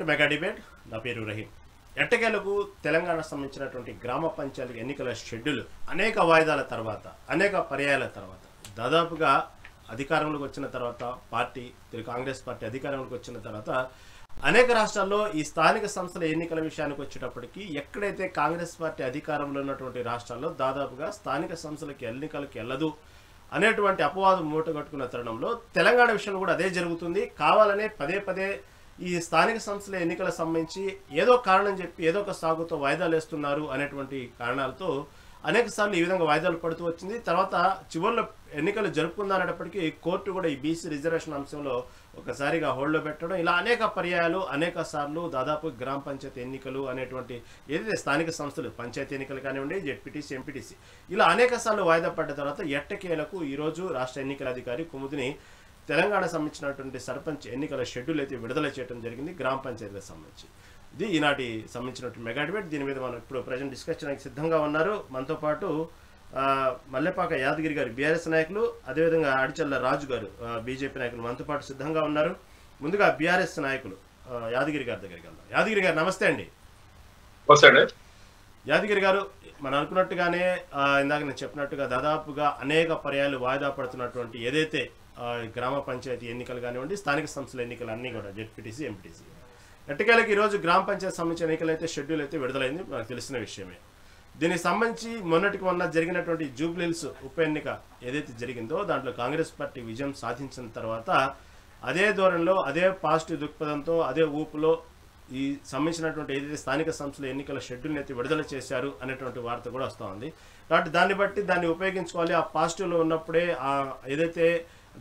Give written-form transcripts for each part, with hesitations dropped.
To mega debate. నా పేరు రహీం. ఎట్టకేలకు తెలంగాణ సంబంధించినటువంటి గ్రామ పంచాయతీ ఎన్నికల షెడ్యూల్ అనేక వాయిదాల తర్వాత, అనేక పర్యాయాల తర్వాత, దాదాపుగా అధికారంలోకి వచ్చిన తర్వాత కాంగ్రెస్ పార్టీ అధికారంలోకి వచ్చిన తర్వాత అనేక రాష్ట్రాల్లో ఈ స్థానిక సంస్థల ఎన్నికల విషయానికి వచ్చేటప్పటికి ఎక్కడైతే కాంగ్రెస్ పార్టీ అధికారంలో ఉన్నటువంటి రాష్ట్రాల్లో దాదాపుగా స్థానిక సంస్థలకి ఎన్నికలకు వెళ్ళదు అనేటువంటి అపవాదం మూటగట్టుకున్న తరుణంలో తెలంగాణ విషయంలో కూడా అదే జరుగుతుంది. కావాలనే పదే పదే ఈ స్థానిక సంస్థల ఎన్నికల సంబంధించి ఏదో కారణం చెప్పి ఏదో ఒక సాగుతో వాయిదాలు వేస్తున్నారు అనేటువంటి కారణాలతో అనేక సార్లు ఈ విధంగా వాయిదాలు పడుతూ వచ్చింది. తర్వాత చివరిలో ఎన్నికలు జరుపుకుందానేటప్పటికీ కోర్టు కూడా ఈ బీసీ రిజర్వేషన్ అంశంలో ఒకసారిగా హోల్డ్లో పెట్టడం, ఇలా అనేక పర్యాయాలు అనేక సార్లు దాదాపు గ్రామ పంచాయతీ ఎన్నికలు అనేటువంటి ఏదైతే స్థానిక సంస్థలు పంచాయతీ ఎన్నికలు కానివ్వండి, జెడ్పీటీసీ, ఎంపీటీసీ, ఇలా అనేక సార్లు వాయిదా పడ్డ తర్వాత ఎట్టకేలకు ఈరోజు రాష్ట్ర ఎన్నికల అధికారి కుముదిని తెలంగాణ సంబంధించినటువంటి సర్పంచ్ ఎన్నికల షెడ్యూల్ అయితే విడుదల చేయడం జరిగింది గ్రామ పంచాయతీలకు సంబంధించి. ఇది ఈనాటి సంబంధించినటువంటి మెగా డిబేట్. దీని మీద మనం ఇప్పుడు ప్రజెంట్ డిస్కస్ చేయడానికి సిద్ధంగా ఉన్నారు. మనతో పాటు మల్లెపాక యాదగిరి గారు బీఆర్ఎస్ నాయకులు, అదేవిధంగా అడిచల్ల రాజు గారు బీజేపీ నాయకులు మనతో పాటు సిద్ధంగా ఉన్నారు. ముందుగా బీఆర్ఎస్ నాయకులు యాదగిరి గారి దగ్గరికి వెళ్దాం. యాదగిరి గారు నమస్తే అండి. యాదగిరి గారు, మనం అనుకున్నట్టుగానే ఇందాక నేను చెప్పినట్టుగా దాదాపుగా అనేక పర్యాయాలు వాయిదా పడుతున్నటువంటి ఏదైతే గ్రామ పంచాయతీ ఎన్నికలు కానివ్వండి, స్థానిక సంస్థల ఎన్నికలు అన్నీ కూడా జెడ్పీటీసీ, ఎంపీటీసీ, ఎట్టకేలకు ఈరోజు గ్రామ పంచాయతీ సంబంధించిన ఎన్నికలు అయితే షెడ్యూల్ అయితే విడుదలైంది, మనకు తెలిసిన విషయమే. దీనికి సంబంధించి మొన్న జరిగినటువంటి జూబ్లీహిల్స్ ఉప ఎన్నిక ఏదైతే జరిగిందో దాంట్లో కాంగ్రెస్ పార్టీ విజయం సాధించిన తర్వాత అదే ధోరణిలో, అదే పాజిటివ్ దృక్పథంతో, అదే ఊపులో ఈ సంబంధించినటువంటి ఏదైతే స్థానిక సంస్థల ఎన్నికల షెడ్యూల్ని అయితే విడుదల చేశారు అనేటువంటి వార్త కూడా వస్తూ ఉంది. కాబట్టి దాన్ని బట్టి దాన్ని ఉపయోగించుకోవాలి. ఆ పాజిటివ్లో ఉన్నప్పుడే ఏదైతే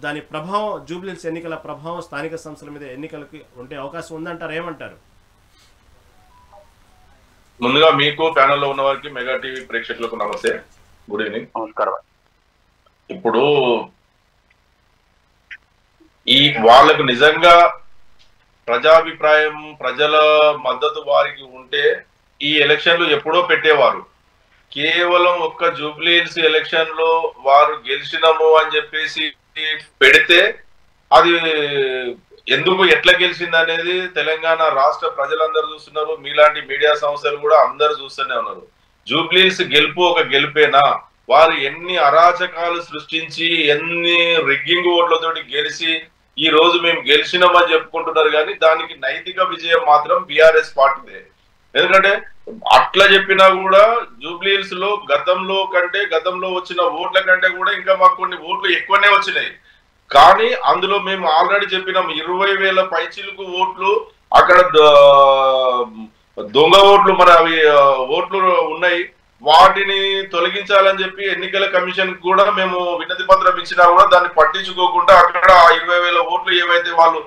దాని ప్రభావం, జూబ్లీహిల్స్ ఎన్నికల ప్రభావం స్థానిక సంస్థల మీద ఎన్నికలకి ఉండే అవకాశం ఉందంటారు. ఏమంటారు? ముందుగా మీకు ప్యానెల్లో ఉన్న వారికి, మెగా టీవీ ప్రేక్షకులకు నమస్తే, గుడ్ ఈవినింగ్. నమస్కారం. ఇప్పుడు వాళ్ళకు నిజంగా ప్రజాభిప్రాయం, ప్రజల మద్దతు వారికి ఉంటే ఈ ఎలక్షన్లు ఎప్పుడో పెట్టేవారు. కేవలం ఒక్క జూబ్లీహిల్స్ ఎలక్షన్ లో వారు గెలిచినము అని చెప్పేసి పెడితే అది ఎందుకు ఎట్లా గెలిచింది అనేది తెలంగాణ రాష్ట్ర ప్రజలందరూ చూస్తున్నారు. మీలాంటి మీడియా సంస్థలు కూడా అందరు చూస్తూనే ఉన్నారు. జూబ్లీహిల్స్ గెలుపు ఒక గెలిపేనా? వారు ఎన్ని అరాచకాలు సృష్టించి, ఎన్ని రిగ్గింగ్ ఓట్లతోటి గెలిచి ఈ రోజు మేము గెలిచినామని చెప్పుకుంటున్నారు, కానీ దానికి నైతిక విజయం మాత్రం బీఆర్ఎస్ పార్టీదే. ఎందుకంటే అట్లా చెప్పినా కూడా జూబ్లీహిల్స్ లో గతంలో వచ్చిన ఓట్ల కంటే కూడా ఇంకా మాకు కొన్ని ఓట్లు ఎక్కువనే వచ్చినాయి. కానీ అందులో మేము ఆల్రెడీ చెప్పినాం, 20,000 పైచిలకు ఓట్లు అక్కడ దొంగ ఓట్లు, మన అవి ఓట్లు ఉన్నాయి, వాటిని తొలగించాలని చెప్పి ఎన్నికల కమిషన్ కూడా మేము వినతి పత్రం ఇచ్చినా కూడా దాన్ని పట్టించుకోకుండా అక్కడ 20,000 ఓట్లు ఏవైతే వాళ్ళు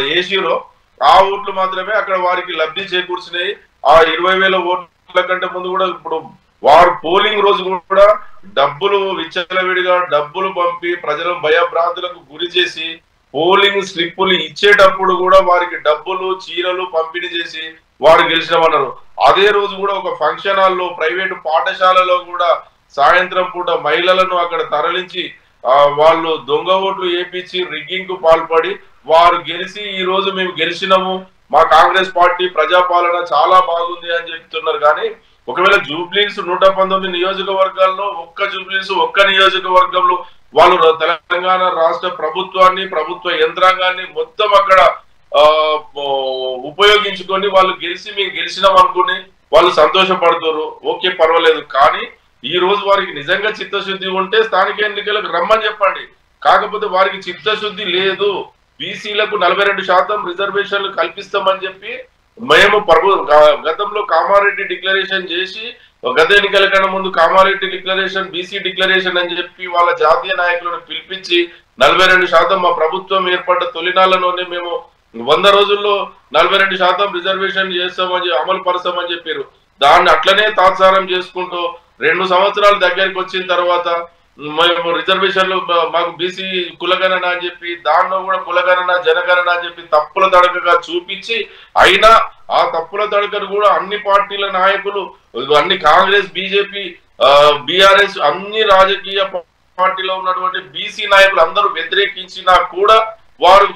వేసిరో ఆ ఓట్లు మాత్రమే అక్కడ వారికి లబ్ధి చేకూర్చినాయి. ఆ 20,000 ఓట్ల కంటే ముందు కూడా ఇప్పుడు వారు పోలింగ్ రోజు కూడా డబ్బులు విచ్చలవిడిగా డబ్బులు పంపి ప్రజలను భయభ్రాంతులకు గురి చేసి పోలింగ్ స్లిప్పులు ఇచ్చేటప్పుడు కూడా వారికి డబ్బులు, చీరలు పంపిణీ చేసి వారు గెలిచినామన్నారు. అదే రోజు కూడా ఒక ఫంక్షన్ హాల్లో, ప్రైవేటు పాఠశాలలో కూడా సాయంత్రం పూట మహిళలను అక్కడ తరలించి వాళ్ళు దొంగ ఓట్లు వేపించి రిగ్గింగ్ కు పాల్పడి వారు గెలిచి ఈ రోజు మేము గెలిచినాము, మా కాంగ్రెస్ పార్టీ ప్రజాపాలన చాలా బాగుంది అని చెప్తున్నారు. కానీ ఒకవేళ జూబ్లీహిల్స్ 119 నియోజకవర్గాల్లో ఒక్క నియోజకవర్గంలో వాళ్ళు తెలంగాణ రాష్ట్ర ప్రభుత్వాన్ని, ప్రభుత్వ యంత్రాంగాన్ని మొత్తం అక్కడ ఉపయోగించుకొని వాళ్ళు గెలిచి మేము గెలిచినాం అనుకుని వాళ్ళు సంతోషపడుతారు. ఓకే, పర్వాలేదు. కానీ ఈ రోజు వారికి నిజంగా చిత్తశుద్ధి ఉంటే స్థానిక ఎన్నికలకు రమ్మని చెప్పండి. కాకపోతే వారికి చిత్తశుద్ధి లేదు. బీసీలకు 42% రిజర్వేషన్లు కల్పిస్తామని చెప్పి మేము గతంలో కామారెడ్డి డిక్లరేషన్ చేసి, గత ఎన్నికల కన్నా ముందు కామారెడ్డి డిక్లరేషన్, బీసీ డిక్లరేషన్ అని చెప్పి వాళ్ళ జాతీయ నాయకులను పిలిపించి 42% మా ప్రభుత్వం ఏర్పడ్డ తొలినాళ్లలోనే మేము 100 రోజుల్లో 42% రిజర్వేషన్ చేస్తామని అమలు పరుస్తామని చెప్పారు. దాన్ని అట్లనే తాత్సారం చేసుకుంటూ 2 సంవత్సరాలు దగ్గరికి వచ్చిన తర్వాత మేము రిజర్వేషన్లు మాకు బీసీ కులగణన అని చెప్పి, దానిలో కూడా కులగణన, జనగణన అని చెప్పి తప్పుల తడకగా చూపించి, అయినా ఆ తప్పుల తడకను కూడా అన్ని పార్టీల నాయకులు, అన్ని కాంగ్రెస్, బీజేపీ, బీఆర్ఎస్, అన్ని రాజకీయ పార్టీలో ఉన్నటువంటి బీసీ నాయకులు అందరూ వ్యతిరేకించినా కూడా వారు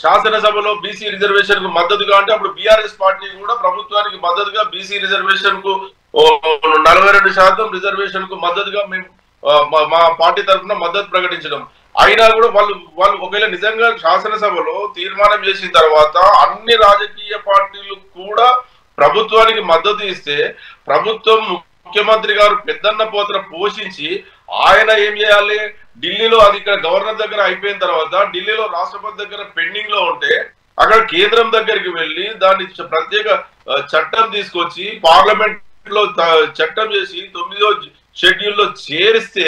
శాసనసభలో బీసీ రిజర్వేషన్ కు మద్దతుగా అంటే అప్పుడు బీఆర్ఎస్ పార్టీ కూడా ప్రభుత్వానికి మద్దతుగా బీసీ రిజర్వేషన్ కు 42% రిజర్వేషన్ కు మద్దతుగా మేము మా పార్టీ తరఫున మద్దతు ప్రకటించడం. అయినా కూడా వాళ్ళు ఒకవేళ నిజంగా శాసనసభలో తీర్మానం చేసిన తర్వాత అన్ని రాజకీయ పార్టీలు కూడా ప్రభుత్వానికి మద్దతు ఇస్తే ప్రభుత్వం ముఖ్యమంత్రి గారు పెద్దన్న పోత్ర పోషించి ఆయన ఏం చేయాలి, ఢిల్లీలో అది ఇక్కడ గవర్నర్ దగ్గర అయిపోయిన తర్వాత ఢిల్లీలో రాష్ట్రపతి దగ్గర పెండింగ్ లో ఉంటే అక్కడ కేంద్రం దగ్గరికి వెళ్ళి దాన్ని ప్రత్యేక చట్టం తీసుకొచ్చి పార్లమెంట్ లో చట్టం చేసి 9వ షెడ్యూల్లో చేరిస్తే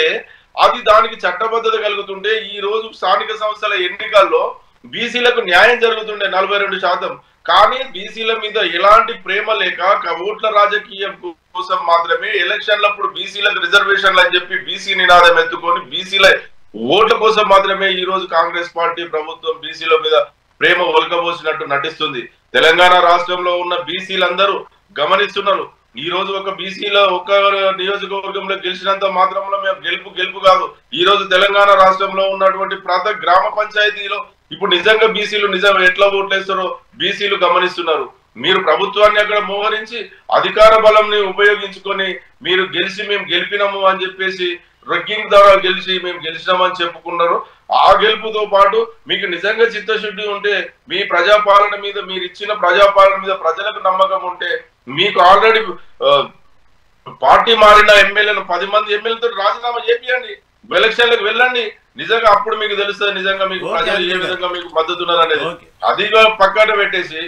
అది దానికి చట్టబద్ధత కలుగుతుంటే ఈ రోజు స్థానిక సంస్థల ఎన్నికల్లో బీసీలకు న్యాయం జరుగుతుండే 42%. కానీ బీసీల మీద ఎలాంటి ప్రేమ లేక ఓట్ల రాజకీయం కోసం మాత్రమే ఎలక్షన్లప్పుడు బీసీలకు రిజర్వేషన్లు అని చెప్పి బీసీ నినాదం ఎత్తుకొని బీసీల ఓట్ల కోసం మాత్రమే ఈ రోజు కాంగ్రెస్ పార్టీ ప్రభుత్వం బీసీల మీద ప్రేమ ఒలకబోసినట్టు నటిస్తుంది. తెలంగాణ రాష్ట్రంలో ఉన్న బీసీలందరూ గమనిస్తున్నారు. ఈ రోజు ఒక బీసీలో ఒక నియోజకవర్గంలో గెలిచినంత మాత్రంలో మేము గెలుపు కాదు. ఈ రోజు తెలంగాణ రాష్ట్రంలో ఉన్నటువంటి ప్రతి గ్రామ పంచాయతీలో ఇప్పుడు నిజంగా బీసీలు నిజం ఎట్లా ఓట్లేస్తారో బీసీలు గమనిస్తున్నారు. మీరు ప్రభుత్వాన్ని అక్కడ మోహరించి అధికార బలంని ఉపయోగించుకొని మీరు గెలిచి మేము గెలిపినాము అని చెప్పేసి రగ్గింగ్ ద్వారా గెలిచి మేము గెలిచినామని చెప్పుకున్నారు. ఆ గెలుపుతో పాటు మీకు నిజంగా చిత్తశుద్ధి ఉంటే మీ ప్రజాపాలన మీద మీరు ఇచ్చిన ప్రజాపాలన మీద ప్రజలకు నమ్మకం ఉంటే మీకు ఆల్రెడీ పార్టీ మారిన ఎమ్మెల్యేలు 10 మంది ఎమ్మెల్యేలతో రాజీనామా చేపియండి, ఎలక్షన్లకు వెళ్ళండి. నిజంగా అప్పుడు మీకు తెలుస్తుంది నిజంగా మీకు ప్రజలు ఏ విధంగా మీకు మద్దతు ఉన్నారు అనేది. అది పక్కన పెట్టేసి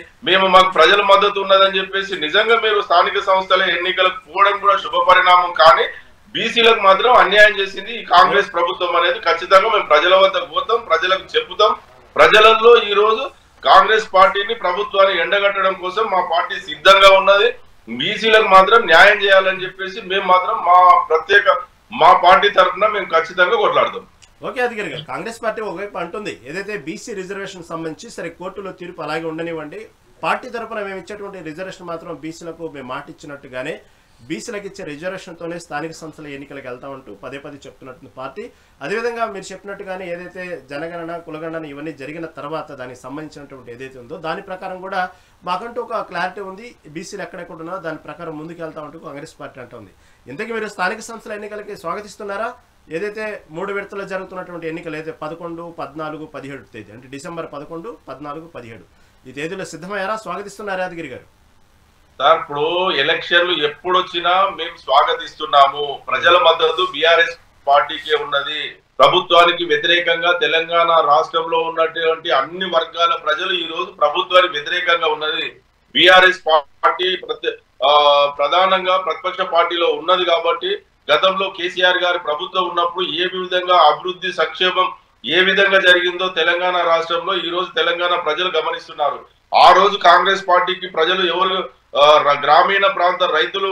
మాకు ప్రజల మద్దతు ఉన్నదని చెప్పేసి నిజంగా మీరు స్థానిక సంస్థల ఎన్నికలకు పోవడం కూడా శుభ పరిణామం. కానీ బీసీలకు మాత్రం అన్యాయం చేసింది ఈ కాంగ్రెస్ ప్రభుత్వం అనేది ఖచ్చితంగా మేము ప్రజల వద్దకు పోతాం, ప్రజలకు చెప్పుతాం. ప్రజలలో ఈ రోజు కాంగ్రెస్ పార్టీని ప్రభుత్వాన్ని ఎండగట్టడం కోసం మా పార్టీ సిద్ధంగా ఉన్నది. బీసీలకు మాత్రం న్యాయం చేయాలని చెప్పేసి మేము మాత్రం మా పార్టీ తరఫున మేము ఖచ్చితంగా కొట్లాడతాం. ఓకే అధికారి గారు, కాంగ్రెస్ పార్టీ ఒకవైపు అంటుంది ఏదైతే బీసీ రిజర్వేషన్ సంబంధించి సరే కోర్టులో తీర్పు అలాగే ఉండనివ్వండి, పార్టీ తరఫున మేము ఇచ్చేటువంటి రిజర్వేషన్ మాత్రం బీసీలకు మేము మాట ఇచ్చినట్టుగానే బీసీలకు ఇచ్చే రిజర్వేషన్తోనే స్థానిక సంస్థల ఎన్నికలకు వెళ్తామంటూ పదే చెప్తున్నట్టు పార్టీ. అదేవిధంగా మీరు చెప్పినట్టుగానే ఏదైతే జనగణన కులగణన ఇవన్నీ జరిగిన తర్వాత దానికి సంబంధించినటువంటి ఏదైతే ఉందో దాని ప్రకారం కూడా మాకంటూ ఒక క్లారిటీ ఉంది, బీసీలు ఎక్కడెక్కడ ఉన్నారో దాని ప్రకారం ముందుకు వెళ్తామంటూ కాంగ్రెస్ పార్టీ అంటుంది. ఇంతకీ మీరు స్థానిక సంస్థల ఎన్నికలకి స్వాగతిస్తున్నారా? ఏదైతే 3 విడతల్లో జరుగుతున్నటువంటి ఎన్నికలు అయితే 11, 14, 17 తేదీ అంటే డిసెంబర్ 11, 14, 17 ఈ తేదీలో సిద్ధమయ్యారా? స్వాగతిస్తున్నారా యాదగిరి గారు? సార్ ఇప్పుడు ఎలక్షన్లు ఎప్పుడు వచ్చినా మేము స్వాగతిస్తున్నాము. ప్రజల మద్దతు బీఆర్ఎస్ పార్టీకే ఉన్నది. ప్రభుత్వానికి వ్యతిరేకంగా తెలంగాణ రాష్ట్రంలో ఉన్నటువంటి అన్ని వర్గాల ప్రజలు ఈ రోజు ప్రభుత్వానికి వ్యతిరేకంగా ఉన్నది. బీఆర్ఎస్ పార్టీ ప్రధానంగా ప్రతిపక్ష పార్టీలో ఉన్నది కాబట్టి గతంలో కేసీఆర్ గారి ప్రభుత్వం ఉన్నప్పుడు ఏ విధంగా అభివృద్ధి సంక్షేమం ఏ విధంగా జరిగిందో తెలంగాణ రాష్ట్రంలో ఈ రోజు తెలంగాణ ప్రజలు గమనిస్తున్నారు. ఆ రోజు కాంగ్రెస్ పార్టీకి ప్రజలు ఎవరు గ్రామీణ ప్రాంత రైతులు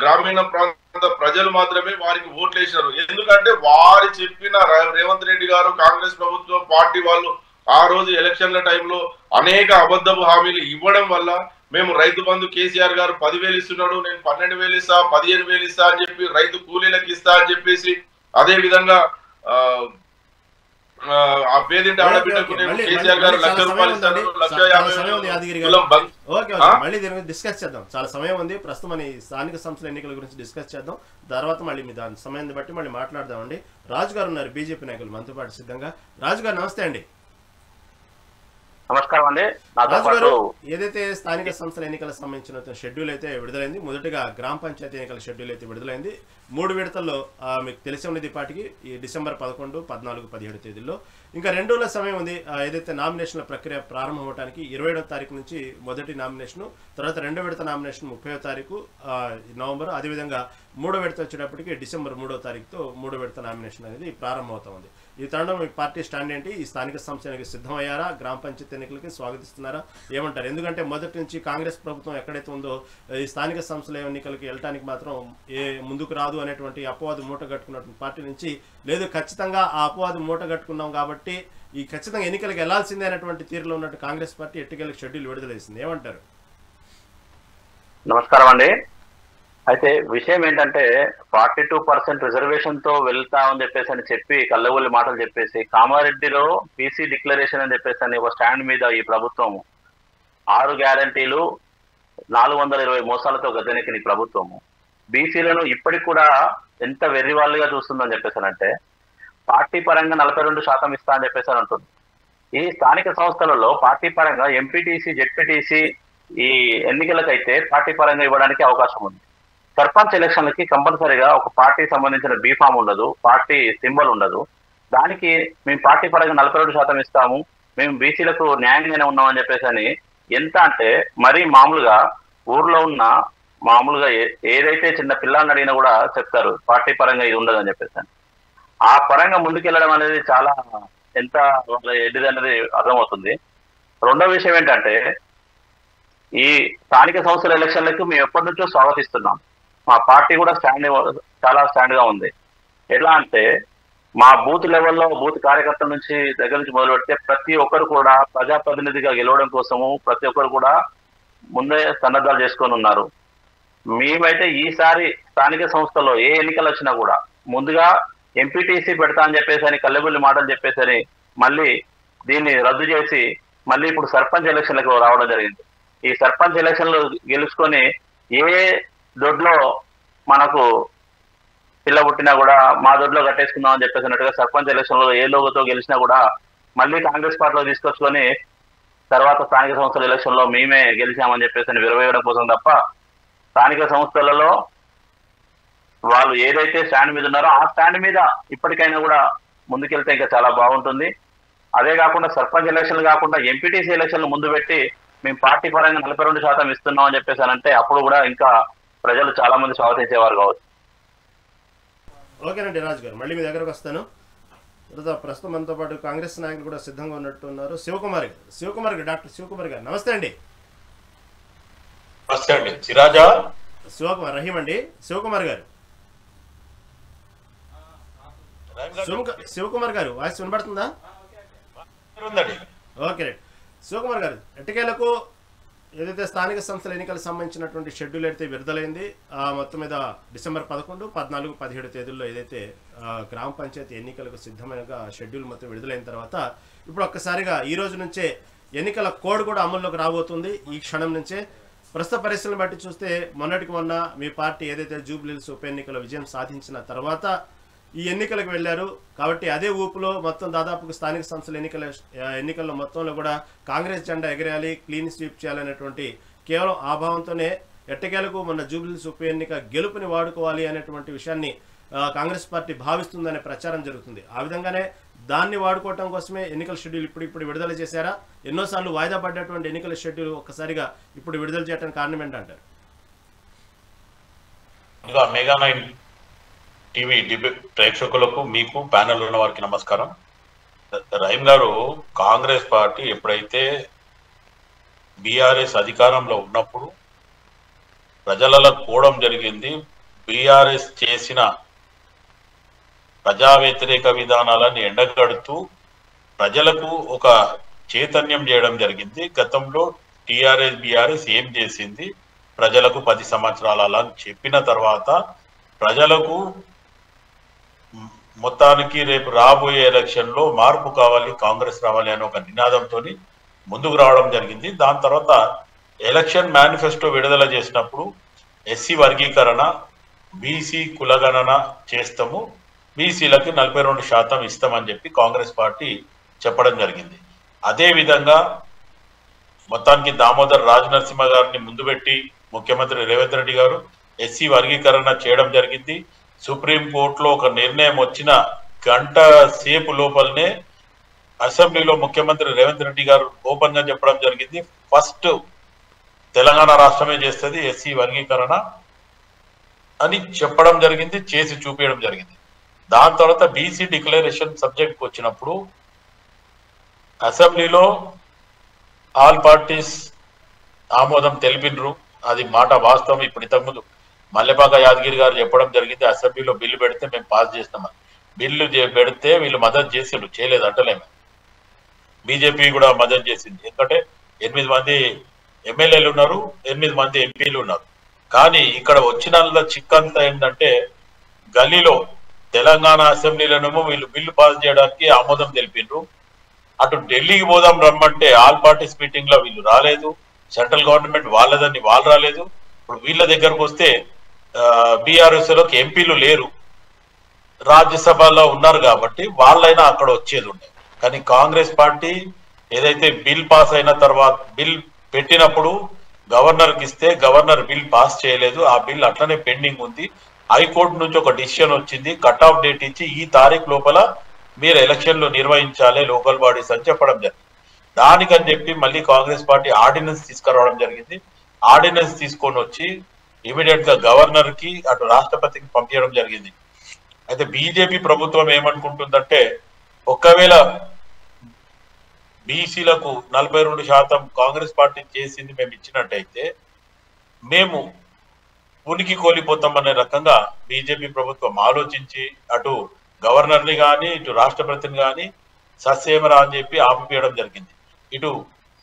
గ్రామీణ ప్రాంత ప్రజలు మాత్రమే వారికి ఓట్లు వేసినారు. ఎందుకంటే వారు చెప్పిన రేవంత్ రెడ్డి గారు కాంగ్రెస్ ప్రభుత్వం పార్టీ వాళ్ళు ఆ రోజు ఎలక్షన్ల టైంలో అనేక అబద్ధపు హామీలు ఇవ్వడం వల్ల మేము రైతు బంధు కేసీఆర్ గారు 10,000 ఇస్తున్నాడు, నేను 12,000 ఇస్తా, 15,000 ఇస్తా అని చెప్పి రైతు కూలీలకు ఇస్తా అని చెప్పేసి అదే విధంగా ఆ పేదింటి ఆడబిడ్డకు కేసీఆర్ గారు 1,00,000 రూపాయలు ఇస్తాడు, 1,50,000. మళ్ళీ దీని గురించి డిస్కస్ చేద్దాం, చాలా సమయం ఉంది. ప్రస్తుతం మన స్థానిక సంస్థల ఎన్నికల గురించి డిస్కస్ చేద్దాం, తర్వాత మళ్ళీ మీ దాని సమయాన్ని బట్టి మళ్ళీ మాట్లాడదామండి. రాజు గారు ఉన్నారు, బీజేపీ నాయకులు మనతో పాటు సిద్ధంగా. రాజు గారు నమస్తే అండి. నమస్కారం అండి. ఏదైతే స్థానిక సంస్థల ఎన్నికలకు సంబంధించిన షెడ్యూల్ అయితే విడుదలైంది, మొదటిగా గ్రామ పంచాయతీ ఎన్నికల షెడ్యూల్ అయితే విడుదలైంది. 3 విడతల్లో మీకు తెలిసి ఉన్నది పాటికి ఈ డిసెంబర్ 11, 14, 17 తేదీల్లో. ఇంకా 2 రోజుల సమయం ఉంది. ఏదైతే నామినేషన్ల ప్రక్రియ ప్రారంభం అవడానికి 27వ తారీఖు నుంచి మొదటి నామినేషన్, తర్వాత 2వ విడత నామినేషన్ 30వ తారీఖు నవంబర్, అదేవిధంగా 3వ విడత వచ్చేటప్పటికి డిసెంబర్ 3వ తారీఖుతో 3వ విడత నామినేషన్ అనేది ప్రారంభం అవుతుంది. ఈ తరుణంలో మీ పార్టీ స్టాండ్ ఏంటి? ఈ స్థానిక సంస్థ ఎన్నికలకు సిద్ధమయ్యారా? గ్రామ పంచాయతీ ఎన్నికలకి స్వాగతిస్తున్నారా? ఏమంటారు? ఎందుకంటే మొదటి నుంచి కాంగ్రెస్ ప్రభుత్వం ఎక్కడైతే ఉందో ఈ స్థానిక సంస్థల ఎన్నికలకి వెళ్ళడానికి మాత్రం ముందుకు రాదు అనేటువంటి అపవాదు మూట కట్టుకున్నటువంటి పార్టీ నుంచి లేదు, ఖచ్చితంగా ఆ అపవాదు మూట కట్టుకున్నాం కాబట్టి ఈ ఖచ్చితంగా ఎన్నికలకు వెళ్లాల్సిందే అనేటువంటి తీరులో ఉన్నట్టు కాంగ్రెస్ పార్టీ ఎట్టికలకు షెడ్యూల్ విడుదల చేసింది. ఏమంటారు? నమస్కారం అండి. అయితే విషయం ఏంటంటే 42% రిజర్వేషన్ తో వెళ్తామని చెప్పి కల్లగొల్లి మాటలు చెప్పేసి కామారెడ్డిలో బీసీ డిక్లరేషన్ అని చెప్పేసి ఒక స్టాండ్ మీద ఈ ప్రభుత్వం 6 గ్యారంటీలు 420 మోసాలతో గద్దెనెక్కిన ఈ ప్రభుత్వము బీసీలను ఇప్పటికి కూడా ఎంత వెర్రివాళ్ళుగా చూస్తుందని చెప్పేసానంటే పార్టీ పరంగా 42% ఇస్తా అని చెప్పేసి అంటుంది. ఈ స్థానిక సంస్థలలో పార్టీ పరంగా ఎంపీటీసీ జెడ్పీటీసీ ఈ ఎన్నికలకైతే పార్టీ పరంగా ఇవ్వడానికి అవకాశం ఉంది. సర్పంచ్ ఎలక్షన్లకి కంపల్సరీగా ఒక పార్టీ సంబంధించిన బీఫామ్ ఉండదు, పార్టీ సింబల్ ఉండదు. దానికి మేము పార్టీ పరంగా 42% ఇస్తాము, మేము బీసీలకు న్యాయంగానే ఉన్నామని చెప్పేసి అని ఎంత అంటే మరీ మామూలుగా ఊర్లో ఉన్న మామూలుగా ఏదైతే చిన్న పిల్లల్ని అడిగినా కూడా చెప్తారు పార్టీ పరంగా ఇది ఉండదని చెప్పేసి అని. ఆ పరంగా ముందుకెళ్ళడం అనేది చాలా ఎంత ఎడ్డిది అనేది అర్థమవుతుంది. రెండో విషయం ఏంటంటే ఈ స్థానిక సంస్థల ఎలక్షన్లకు మేము ఎప్పటి నుంచో స్వాగతిస్తున్నాం. మా పార్టీ కూడా చాలా స్టాండ్ గా ఉంది. ఎట్లా అంటే మా బూత్ లెవెల్లో బూత్ కార్యకర్తల నుంచి దగ్గర నుంచి మొదలు పెడితే ప్రతి ఒక్కరు కూడా ప్రజాప్రతినిధిగా గెలవడం కోసము ప్రతి ఒక్కరు కూడా ముందే సన్నద్ధాలు చేసుకొని ఉన్నారు. మేమైతే ఈసారి స్థానిక సంస్థలో ఏ ఎన్నికలు వచ్చినా కూడా ముందుగా ఎంపీటీసీ పెడతా అని చెప్పేసి అని కల్లెబుల్లి మాటలు చెప్పేసి అని మళ్ళీ దీన్ని రద్దు చేసి మళ్ళీ ఇప్పుడు సర్పంచ్ ఎలక్షన్లకు రావడం జరిగింది. ఈ సర్పంచ్ ఎలక్షన్లు గెలుచుకొని ఏ దొడ్లో మనకు పిల్ల పుట్టినా కూడా మా దొడ్లో కట్టేసుకుందాం అని చెప్పేసి అన్నట్టుగా సర్పంచ్ ఎలక్షన్లో ఏ లోగోతో గెలిచినా కూడా మళ్ళీ కాంగ్రెస్ పార్టీలో తీసుకొచ్చుకొని తర్వాత స్థానిక సంస్థల ఎలక్షన్లో మేమే గెలిచామని చెప్పేసి విరవేయడం కోసం తప్ప స్థానిక సంస్థలలో వాళ్ళు ఏదైతే స్టాండ్ మీద ఉన్నారో ఆ స్టాండ్ మీద ఇప్పటికైనా కూడా ముందుకెళ్తే ఇంకా చాలా బాగుంటుంది. అదే కాకుండా సర్పంచ్ ఎలక్షన్లు కాకుండా ఎంపీటీసీ ఎలక్షన్లు ముందు పెట్టి మేము పార్టీ పరంగా 42% ఇస్తున్నాం అని చెప్పేసి అంటే అప్పుడు కూడా ఇంకా ప్రజలు చాలా మంది స్వాగతించేవారు కావచ్చు. ఓకేనండి రాజు గారు, మళ్ళీ మీ దగ్గరకు వస్తాను. తర్వాత ప్రస్తుతం మనతో పాటు కాంగ్రెస్ నాయకులు కూడా సిద్ధంగా ఉన్నట్టున్నారు. శివకుమార్ గారు, డాక్టర్ శివకుమార్ గారు నమస్తే అండి. నమస్తే అండి. సిరాజా శివకుమార్ రహీం అండి. శివకుమార్ గారు శివకుమార్ గారు వాయిస్ వినబడుతుందా? Okay right. శివకుమార్ గారు, ఎట్టకేలకు ఏదైతే స్థానిక సంస్థల ఎన్నికలకు సంబంధించినటువంటి షెడ్యూల్ అయితే విడుదలైంది, మొత్తం మీద డిసెంబర్ 11, 14, 17 తేదీల్లో ఏదైతే గ్రామ పంచాయతీ ఎన్నికలకు సిద్ధమైన షెడ్యూల్ మొత్తం విడుదలైన తర్వాత ఇప్పుడు ఒక్కసారిగా ఈ రోజు నుంచే ఎన్నికల కోడ్ కూడా అమల్లోకి రాబోతుంది. ఈ క్షణం నుంచే ప్రస్తుత పరిస్థితులను బట్టి చూస్తే మొన్నటికి మొన్న మీ పార్టీ ఏదైతే జూబ్లీహిల్స్ ఉప ఎన్నికల విజయం సాధించిన తర్వాత ఈ ఎన్నికలకు వెళ్ళారు కాబట్టి అదే ఊపులో మొత్తం దాదాపుగా స్థానిక సంస్థల ఎన్నికల్లో మొత్తంలో కూడా కాంగ్రెస్ జెండా ఎగరేయాలి, క్లీన్ స్వీప్ చేయాలనేటువంటి కేవలం ఆ భావంతోనే ఎట్టకేలకు మొన్న జూబ్లీహిల్స్ ఉప ఎన్నిక గెలుపుని వాడుకోవాలి అనేటువంటి విషయాన్ని కాంగ్రెస్ పార్టీ భావిస్తుందనే ప్రచారం జరుగుతుంది. ఆ విధంగానే దాన్ని వాడుకోవటం కోసమే ఎన్నికల షెడ్యూల్ ఇప్పుడు విడుదల చేశారా? ఎన్నోసార్లు వాయిదా పడ్డటువంటి ఎన్నికల షెడ్యూల్ ఒక్కసారిగా ఇప్పుడు విడుదల చేయడానికి కారణం ఏంటంటారు? మెగా 9 టీవీ డిబేట్ ప్రేక్షకులకు, మీకు ప్యానెల్ ఉన్న వారికి నమస్కారం. రహీం గారు, కాంగ్రెస్ పార్టీ ఎప్పుడైతే బీఆర్ఎస్ అధికారంలో ఉన్నప్పుడు ప్రజలలో కోవడం జరిగింది. బీఆర్ఎస్ చేసిన ప్రజా వ్యతిరేక విధానాలను ఎండగడుతూ ప్రజలకు ఒక చైతన్యం చేయడం జరిగింది. గతంలో టీఆర్ఎస్ బీఆర్ఎస్ ఏం చేసింది, ప్రజలకు 10 సంవత్సరాల అలా చెప్పిన తర్వాత ప్రజలకు మొత్తానికి రేపు రాబోయే ఎలక్షన్లో మార్పు కావాలి, కాంగ్రెస్ రావాలి అనే ఒక నినాదంతో ముందుకు రావడం జరిగింది. దాని తర్వాత ఎలక్షన్ మేనిఫెస్టో విడుదల చేసినప్పుడు ఎస్సీ వర్గీకరణ, బీసీ కులగణన చేస్తాము, బీసీలకి 42% ఇస్తామని చెప్పి కాంగ్రెస్ పార్టీ చెప్పడం జరిగింది. అదేవిధంగా మొత్తానికి దామోదర్ రాజనరసింహ గారిని ముందు పెట్టి ముఖ్యమంత్రి రేవంత్ రెడ్డి గారు ఎస్సీ వర్గీకరణ చేయడం జరిగింది. సుప్రీంకోర్టులో ఒక నిర్ణయం వచ్చిన గంట సేపు లోపలనే అసెంబ్లీలో ముఖ్యమంత్రి రేవంత్ రెడ్డి గారు ఓపెన్ గా చెప్పడం జరిగింది, ఫస్ట్ తెలంగాణ రాష్ట్రమే చేస్తుంది ఎస్సీ వర్గీకరణ అని చెప్పడం జరిగింది, చేసి చూపించడం జరిగింది. దాని తర్వాత బీసీ డిక్లరేషన్ సబ్జెక్ట్కి వచ్చినప్పుడు అసెంబ్లీలో ఆల్ పార్టీస్ ఆమోదం తెలిపినరు, అది మాట వాస్తవం. ఇప్పుడు ఇంతకుముందు మల్లెపాక యాదగిరి గారు చెప్పడం జరిగింది, అసెంబ్లీలో బిల్లు పెడితే మేము పాస్ చేస్తామని. బిల్లు పెడితే వీళ్ళు మద్దతు చేసిండ్రు, చేయలేదు అంటలేము. బీజేపీ కూడా మద్దతు చేసింది, ఎందుకంటే 8 మంది ఎమ్మెల్యేలు ఉన్నారు, 8 మంది ఎంపీలు ఉన్నారు. కానీ ఇక్కడ వచ్చిన చిక్కంతా ఏంటంటే గల్లీలో తెలంగాణ అసెంబ్లీలోనేమో వీళ్ళు బిల్లు పాస్ చేయడానికి ఆమోదం తెలిపిండ్రు. అటు ఢిల్లీకి పోదాం రమ్మంటే ఆల్ పార్టీస్ మీటింగ్ లో వీళ్ళు రాలేదు. సెంట్రల్ గవర్నమెంట్ వాళ్ళదని వాళ్ళు రాలేదు. ఇప్పుడు వీళ్ళ దగ్గరకు వస్తే బీఆర్ఎస్ లోకి ఎంపీలు లేరు, రాజ్యసభలో ఉన్నారు కాబట్టి వాళ్ళైనా అక్కడ వచ్చేది ఉండే. కానీ కాంగ్రెస్ పార్టీ ఏదైతే బిల్ పాస్ అయిన తర్వాత బిల్ పెట్టినప్పుడు గవర్నర్కి ఇస్తే గవర్నర్ బిల్ పాస్ చేయలేదు. ఆ బిల్ అట్లనే పెండింగ్ ఉంది. హైకోర్టు నుంచి ఒక డిసిషన్ వచ్చింది, కట్ ఆఫ్ డేట్ ఇచ్చి ఈ తారీఖు లోపల మీరు ఎలక్షన్లు నిర్వహించాలి లోకల్ బాడీస్ అని చెప్పడం జరిగింది. దానికని చెప్పి మళ్ళీ కాంగ్రెస్ పార్టీ ఆర్డినెన్స్ తీసుకురావడం జరిగింది. ఆర్డినెన్స్ తీసుకొని వచ్చి ఇమీడియట్ గా గవర్నర్ కి అటు రాష్ట్రపతికి పంపించడం జరిగింది. అయితే బీజేపీ ప్రభుత్వం ఏమనుకుంటుందంటే ఒకవేళ బీసీలకు 42% కాంగ్రెస్ పార్టీ చేసింది మేము ఇచ్చినట్టయితే మేము ఉనికి కోల్పోతామనే రకంగా బీజేపీ ప్రభుత్వం ఆలోచించి అటు గవర్నర్ని కానీ ఇటు రాష్ట్రపతిని కానీ సస్యమరా అని చెప్పి ఆపివేయడం జరిగింది. ఇటు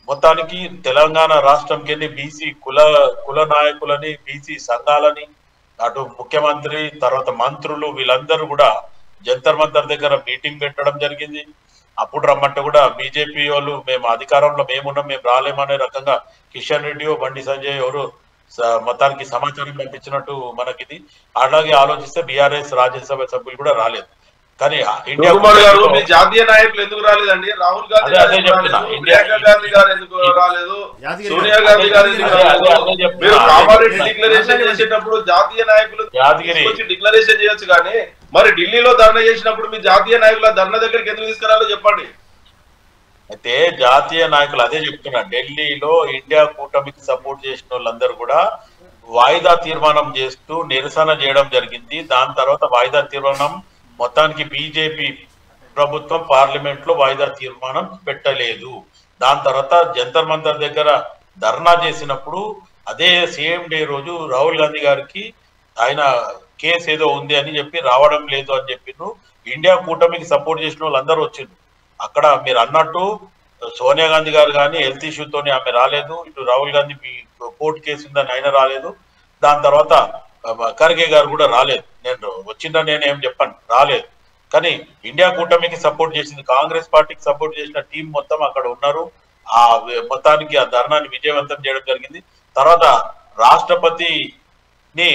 మొత్తానికి తెలంగాణ రాష్ట్రంకి వెళ్ళి బీసీ కుల నాయకులని బీసీ సంఘాలని అటు ముఖ్యమంత్రి తర్వాత మంత్రులు వీళ్ళందరూ కూడా జంతర్ మంతర్ దగ్గర మీటింగ్ పెట్టడం జరిగింది. అప్పుడు రమ్మంటే కూడా బీజేపీ వాళ్ళు మేము అధికారంలో మేమున్నాం మేము రాలేమనే రకంగా కిషన్ రెడ్డి బండి సంజయ్ ఎవరు మొత్తానికి సమాచారం పంపించినట్టు మనకిది. అలాగే ఆలోచిస్తే బీఆర్ఎస్ రాజ్యసభ సభ్యులు కూడా రాలేదు. కానీ ఇండియా జాతీయ నాయకులు ఎందుకు రాలేదండి? రాహుల్ గాంధీ ప్రియాంక గాంధీ గారు ఎందుకు రాలేదు? సోనియా గాంధీ గారు మీరు కామారెడ్డి డిక్లరేషన్ చేసేటప్పుడు జాతీయ నాయకులు డిక్లరేషన్ చేయొచ్చు కానీ మరి ఢిల్లీలో ధర్నా చేసినప్పుడు మీ జాతీయ నాయకుల ధర్నా దగ్గరికి ఎందుకు తీసుకురాలో చెప్పండి. అయితే జాతీయ నాయకులు అదే చెప్తున్నా, ఢిల్లీలో ఇండియా కూటమికి సపోర్ట్ చేసిన వాళ్ళందరూ కూడా వాయిదా తీర్మానం చేస్తూ నిరసన చేయడం జరిగింది. దాని తర్వాత వాయిదా తీర్మానం మొత్తానికి బీజేపీ ప్రభుత్వం పార్లమెంట్ లో వాయిదా తీర్మానం పెట్టలేదు. దాని తర్వాత జంతర్ మంతర్ దగ్గర ధర్నా చేసినప్పుడు అదే సేమ్ డే రోజు రాహుల్ గాంధీ గారికి ఆయన కేసు ఏదో ఉంది అని చెప్పి రావడం లేదు అని చెప్పిండ్రు. ఇండియా కూటమికి సపోర్ట్ చేసిన వాళ్ళందరూ వచ్చిండ్రు. అక్కడ మీరు అన్నట్టు సోనియా గాంధీ గారు కానీ హెల్త్ ఇష్యూతోని ఆమె రాలేదు. ఇటు రాహుల్ గాంధీ కోర్టు కేసు ఉందని ఆయన రాలేదు. దాని తర్వాత ఖర్గే గారు కూడా రాలేదు. నేను వచ్చిందని నేను ఏం చెప్పాను, రాలేదు. కానీ ఇండియా కూటమికి సపోర్ట్ చేసింది కాంగ్రెస్ పార్టీకి సపోర్ట్ చేసిన టీం మొత్తం అక్కడ ఉన్నారు. ఆ మొత్తానికి ఆ ధర్నాన్ని విజయవంతం చేయడం జరిగింది. తర్వాత రాష్ట్రపతిని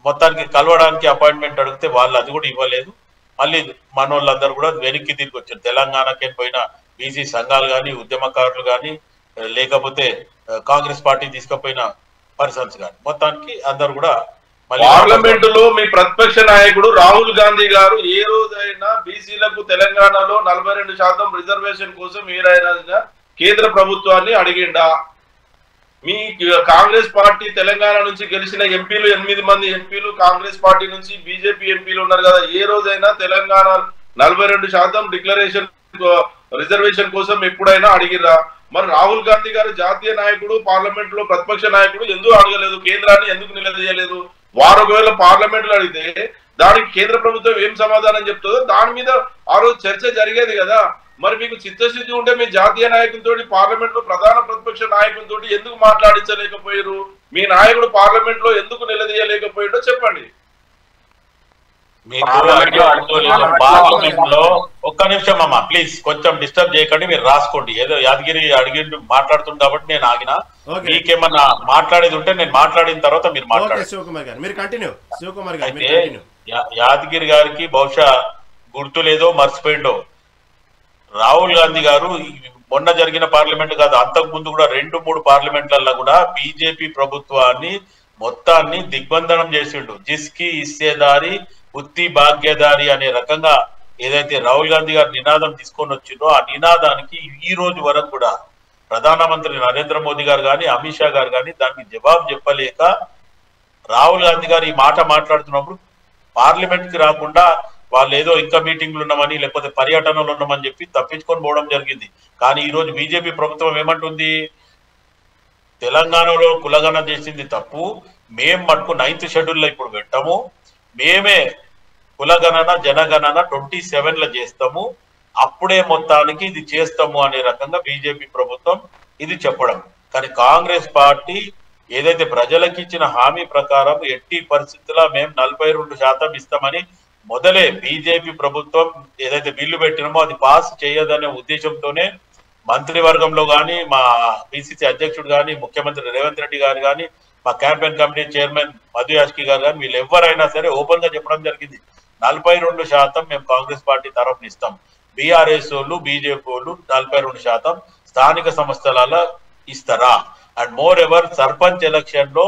మొత్తానికి కలవడానికి అపాయింట్మెంట్ అడిగితే వాళ్ళు అది కూడా ఇవ్వలేదు. మళ్ళీ మనోళ్ళందరూ కూడా వెనక్కి తిరిగి వచ్చారు. తెలంగాణకి పోయిన బీసీ సంఘాలు కానీ ఉద్యమకారులు కానీ లేకపోతే కాంగ్రెస్ పార్టీ తీసుకుపోయిన పర్సన్స్ కానీ మొత్తానికి అందరు కూడా పార్లమెంట్ లో మీ ప్రతిపక్ష నాయకుడు రాహుల్ గాంధీ గారు ఏ రోజైనా బీసీలకు తెలంగాణలో 42% రిజర్వేషన్ కోసం ఏదైనా కేంద్ర ప్రభుత్వాన్ని అడిగిండా? మీ కాంగ్రెస్ పార్టీ తెలంగాణ నుంచి గెలిచిన ఎంపీలు 8 మంది ఎంపీలు కాంగ్రెస్ పార్టీ నుంచి బీజేపీ ఎంపీలు ఉన్నారు కదా, ఏ రోజైనా తెలంగాణ 42% డిక్లరేషన్ రిజర్వేషన్ కోసం ఎప్పుడైనా అడిగిరా? మరి రాహుల్ గాంధీ గారు జాతీయ నాయకుడు పార్లమెంట్ లో ప్రతిపక్ష నాయకుడు ఎందుకు అడగలేదు? కేంద్రాన్ని ఎందుకు నిలదీయలేదు? వారు ఒకవేళ పార్లమెంట్ లో అడిగితే దానికి కేంద్ర ప్రభుత్వం ఏం సమాధానం చెప్తుందో దాని మీద ఆ రోజు చర్చ జరిగేది కదా. మరి మీకు చిత్తశుద్ధి ఉంటే మీ జాతీయ నాయకులతో పార్లమెంట్ లో ప్రధాన ప్రతిపక్ష నాయకులతో ఎందుకు మాట్లాడించలేకపోయారు? మీ నాయకుడు పార్లమెంట్ లో ఎందుకు నిలదీయలేకపోయాడో చెప్పండి. పార్లమెంట్ లో ఒక్క నిమిషం అమ్మా ప్లీజ్, కొంచెం డిస్టర్బ్ చేయకండి, మీరు రాసుకోండి. ఏదో యాదగిరి అడిగిండు మాట్లాడుతుంది కాబట్టి నేను ఆగిన. మీకేమన్నా మాట్లాడేది ఉంటే నేను మాట్లాడిన తర్వాత మీరు మాట్లాడండి. యాదగిరి గారికి బహుశా గుర్తు లేదో మర్చిపోయిండో, రాహుల్ గాంధీ గారు మొన్న జరిగిన పార్లమెంట్ కాదు అంతకు ముందు కూడా 2-3 పార్లమెంట్లలో కూడా బీజేపీ ప్రభుత్వాన్ని మొత్తాన్ని దిగ్బంధనం చేసిండు. జిస్కి ఇస్సేదారి ఉత్తి భాగ్యదారి అనే రకంగా ఏదైతే రాహుల్ గాంధీ గారు నినాదం తీసుకొని వచ్చిందో ఆ నినాదానికి ఈ రోజు వరకు కూడా ప్రధానమంత్రి నరేంద్ర మోదీ గారు కానీ అమిత్ షా గారు కానీ దానికి జవాబు చెప్పలేక రాహుల్ గాంధీ గారు ఈ మాట మాట్లాడుతున్నప్పుడు పార్లమెంట్ కి రాకుండా వాళ్ళు ఏదో ఇంకా మీటింగ్లు ఉన్నామని లేకపోతే పర్యటనలు ఉన్నామని చెప్పి తప్పించుకొని పోవడం జరిగింది. కానీ ఈ రోజు బీజేపీ ప్రభుత్వం ఏమంటుంది, తెలంగాణలో కులగణన చేసింది తప్పు, మేం మటుకు 9th షెడ్యూల్లో ఇప్పుడు పెట్టాము, మేమే కులగణన జనగణన 27లో చేస్తాము, అప్పుడే మొత్తానికి ఇది చేస్తాము అనే రకంగా బీజేపీ ప్రభుత్వం ఇది చెప్పడం. కానీ కాంగ్రెస్ పార్టీ ఏదైతే ప్రజలకు ఇచ్చిన హామీ ప్రకారం ఎట్టి పరిస్థితుల్లో మేము 42% ఇస్తామని మొదలే బీజేపీ ప్రభుత్వం ఏదైతే బిల్లు పెట్టినామో అది పాస్ చేయదనే ఉద్దేశంతోనే మంత్రివర్గంలో కానీ మా పిసిసి అధ్యక్షుడు కానీ ముఖ్యమంత్రి రేవంత్ రెడ్డి గారు కానీ మా campaign committee chairman Madhu Yaskhi గారు కానీ వీళ్ళు ఎవరైనా సరే ఓపెన్ గా చెప్పడం జరిగింది 42% మేము కాంగ్రెస్ పార్టీ తరఫున ఇస్తాం. బీఆర్ఎస్ వాళ్ళు బీజేపీ వాళ్ళు 42% స్థానిక సంస్థలలో ఇస్తారా? And more ever sarpanch election లో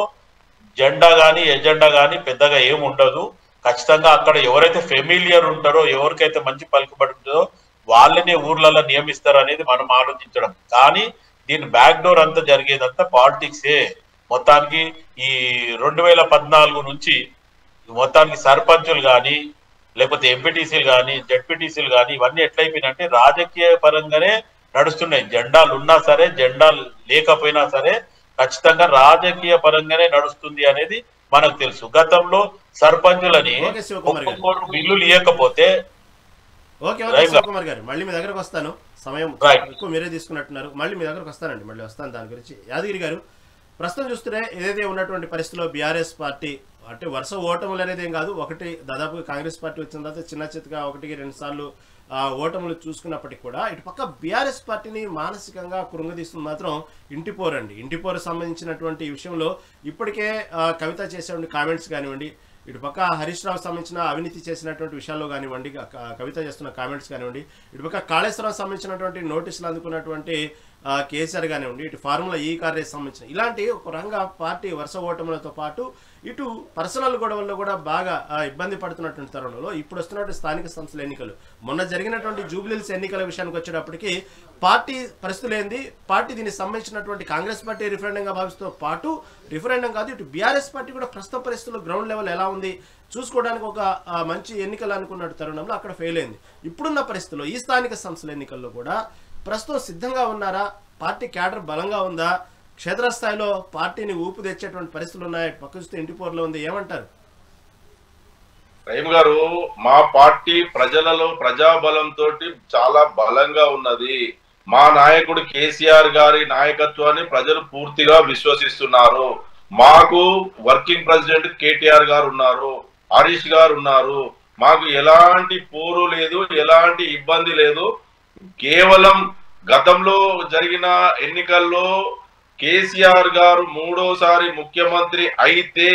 జెండా కానీ ఎజెండా కానీ పెద్దగా ఏమి ఉండదు. ఖచ్చితంగా అక్కడ ఎవరైతే ఫెమిలియర్ ఉంటారో ఎవరికైతే మంచి పలుకుబడి ఉంటుందో వాళ్ళని ఊర్లలో నియమిస్తారు అనేది మనం ఆలోచించడం. కానీ దీని బ్యాక్ డోర్ అంతా జరిగేదంతా పాలిటిక్సే. మొత్తానికి ఈ 2014 నుంచి మొత్తానికి సర్పంచులు కానీ లేకపోతే ఎంపీటీసీలు కానీ జెడ్పీటీసీలు కానీ ఇవన్నీ ఎట్లయిపోయినంటే రాజకీయ పరంగానే నడుస్తున్నాయి. జెండాలు ఉన్నా సరే జెండాలు లేకపోయినా సరే ఖచ్చితంగా రాజకీయ పరంగానే నడుస్తుంది అనేది మనకు తెలుసు. గతంలో సర్పంచులని బిల్లులు ఇవ్వకపోతే శివకుమార్ గారు మళ్ళీ మీ దగ్గరకు వస్తాను. సమయం ఎక్కువ మీరే తీసుకున్నట్టున్నారు. మళ్ళీ మీ దగ్గరకు వస్తానండి, మళ్ళీ వస్తాను దాని గురించి. యాదగిరి గారు, ప్రస్తుతం చూస్తే ఏదైతే ఉన్నటువంటి పరిస్థితిలో బీఆర్ఎస్ పార్టీ అంటే వరుస ఓటములు అనేది ఏం కాదు, ఒకటి దాదాపుగా కాంగ్రెస్ పార్టీ వచ్చిన తర్వాత చిన్న చిత్తగా 1-2 సార్లు ఓటములు చూసుకున్నప్పటికీ కూడా ఇటు పక్క బీఆర్ఎస్ పార్టీని మానసికంగా కృంగదీస్తుంది మాత్రం ఇంటిపోరండి. ఇంటిపోరు సంబంధించినటువంటి విషయంలో ఇప్పటికే కవిత చేసేటువంటి కామెంట్స్ కానివ్వండి, ఇటు పక్క హరీష్ రావు సంబంధించిన అవినీతి చేసినటువంటి విషయాల్లో కానివ్వండి, కవిత చేస్తున్న కామెంట్స్ కానివ్వండి, ఇటు పక్క కాళేశ్వరం సంబంధించినటువంటి నోటీసులు అందుకున్నటువంటి కేసీఆర్ కానివ్వండి, ఇటు ఫార్ములా ఈ కార్యకి సంబంధించిన ఇలాంటి ఒక రంగ పార్టీ వరుస ఓటములతో పాటు ఇటు పర్సనల్ గొడవల్లో కూడా బాగా ఇబ్బంది పడుతున్నటువంటి తరుణంలో ఇప్పుడు వస్తున్నటువంటి స్థానిక సంస్థల ఎన్నికలు, మొన్న జరిగినటువంటి జూబ్లీహిల్స్ ఎన్నికల విషయానికి వచ్చేటప్పటికి పార్టీ పరిస్థితులు ఏంది, పార్టీ దీనికి సంబంధించినటువంటి కాంగ్రెస్ పార్టీ రిఫరెండంగా భావిస్తూ పాటు రిఫరెండం కాదు ఇటు బీఆర్ఎస్ పార్టీ కూడా ప్రస్తుత పరిస్థితుల్లో గ్రౌండ్ లెవెల్ ఎలా ఉంది చూసుకోవడానికి ఒక మంచి ఎన్నికలు అనుకున్న తరుణంలో అక్కడ ఫెయిల్ అయింది. ఇప్పుడున్న పరిస్థితుల్లో ఈ స్థానిక సంస్థల ఎన్నికల్లో కూడా ప్రస్తుతం సిద్ధంగా ఉన్నారా? పార్టీ క్యాడర్ బలంగా ఉందా? క్షేత్రస్థాయిలో పార్టీని ఊపు తెచ్చేటువంటి పరిస్థితులు ఉన్నాయి? పక్క చూస్తే ఇంటిపోరులో ఉంది, ఏమంటారు? రహీం గారు, మా పార్టీ ప్రజలలో ప్రజాబలంతో చాలా బలంగా ఉన్నది. మా నాయకుడు కేసీఆర్ గారి నాయకత్వాన్ని ప్రజలు పూర్తిగా విశ్వసిస్తున్నారు. మాకు వర్కింగ్ ప్రెసిడెంట్ కేటీఆర్ గారు ఉన్నారు, హరీష్ గారు ఉన్నారు. మాకు ఎలాంటి పోరు లేదు, ఎలాంటి ఇబ్బంది లేదు. కేవలం గతంలో జరిగిన ఎన్నికల్లో కేసీఆర్ గారు 3వ ముఖ్యమంత్రి అయితే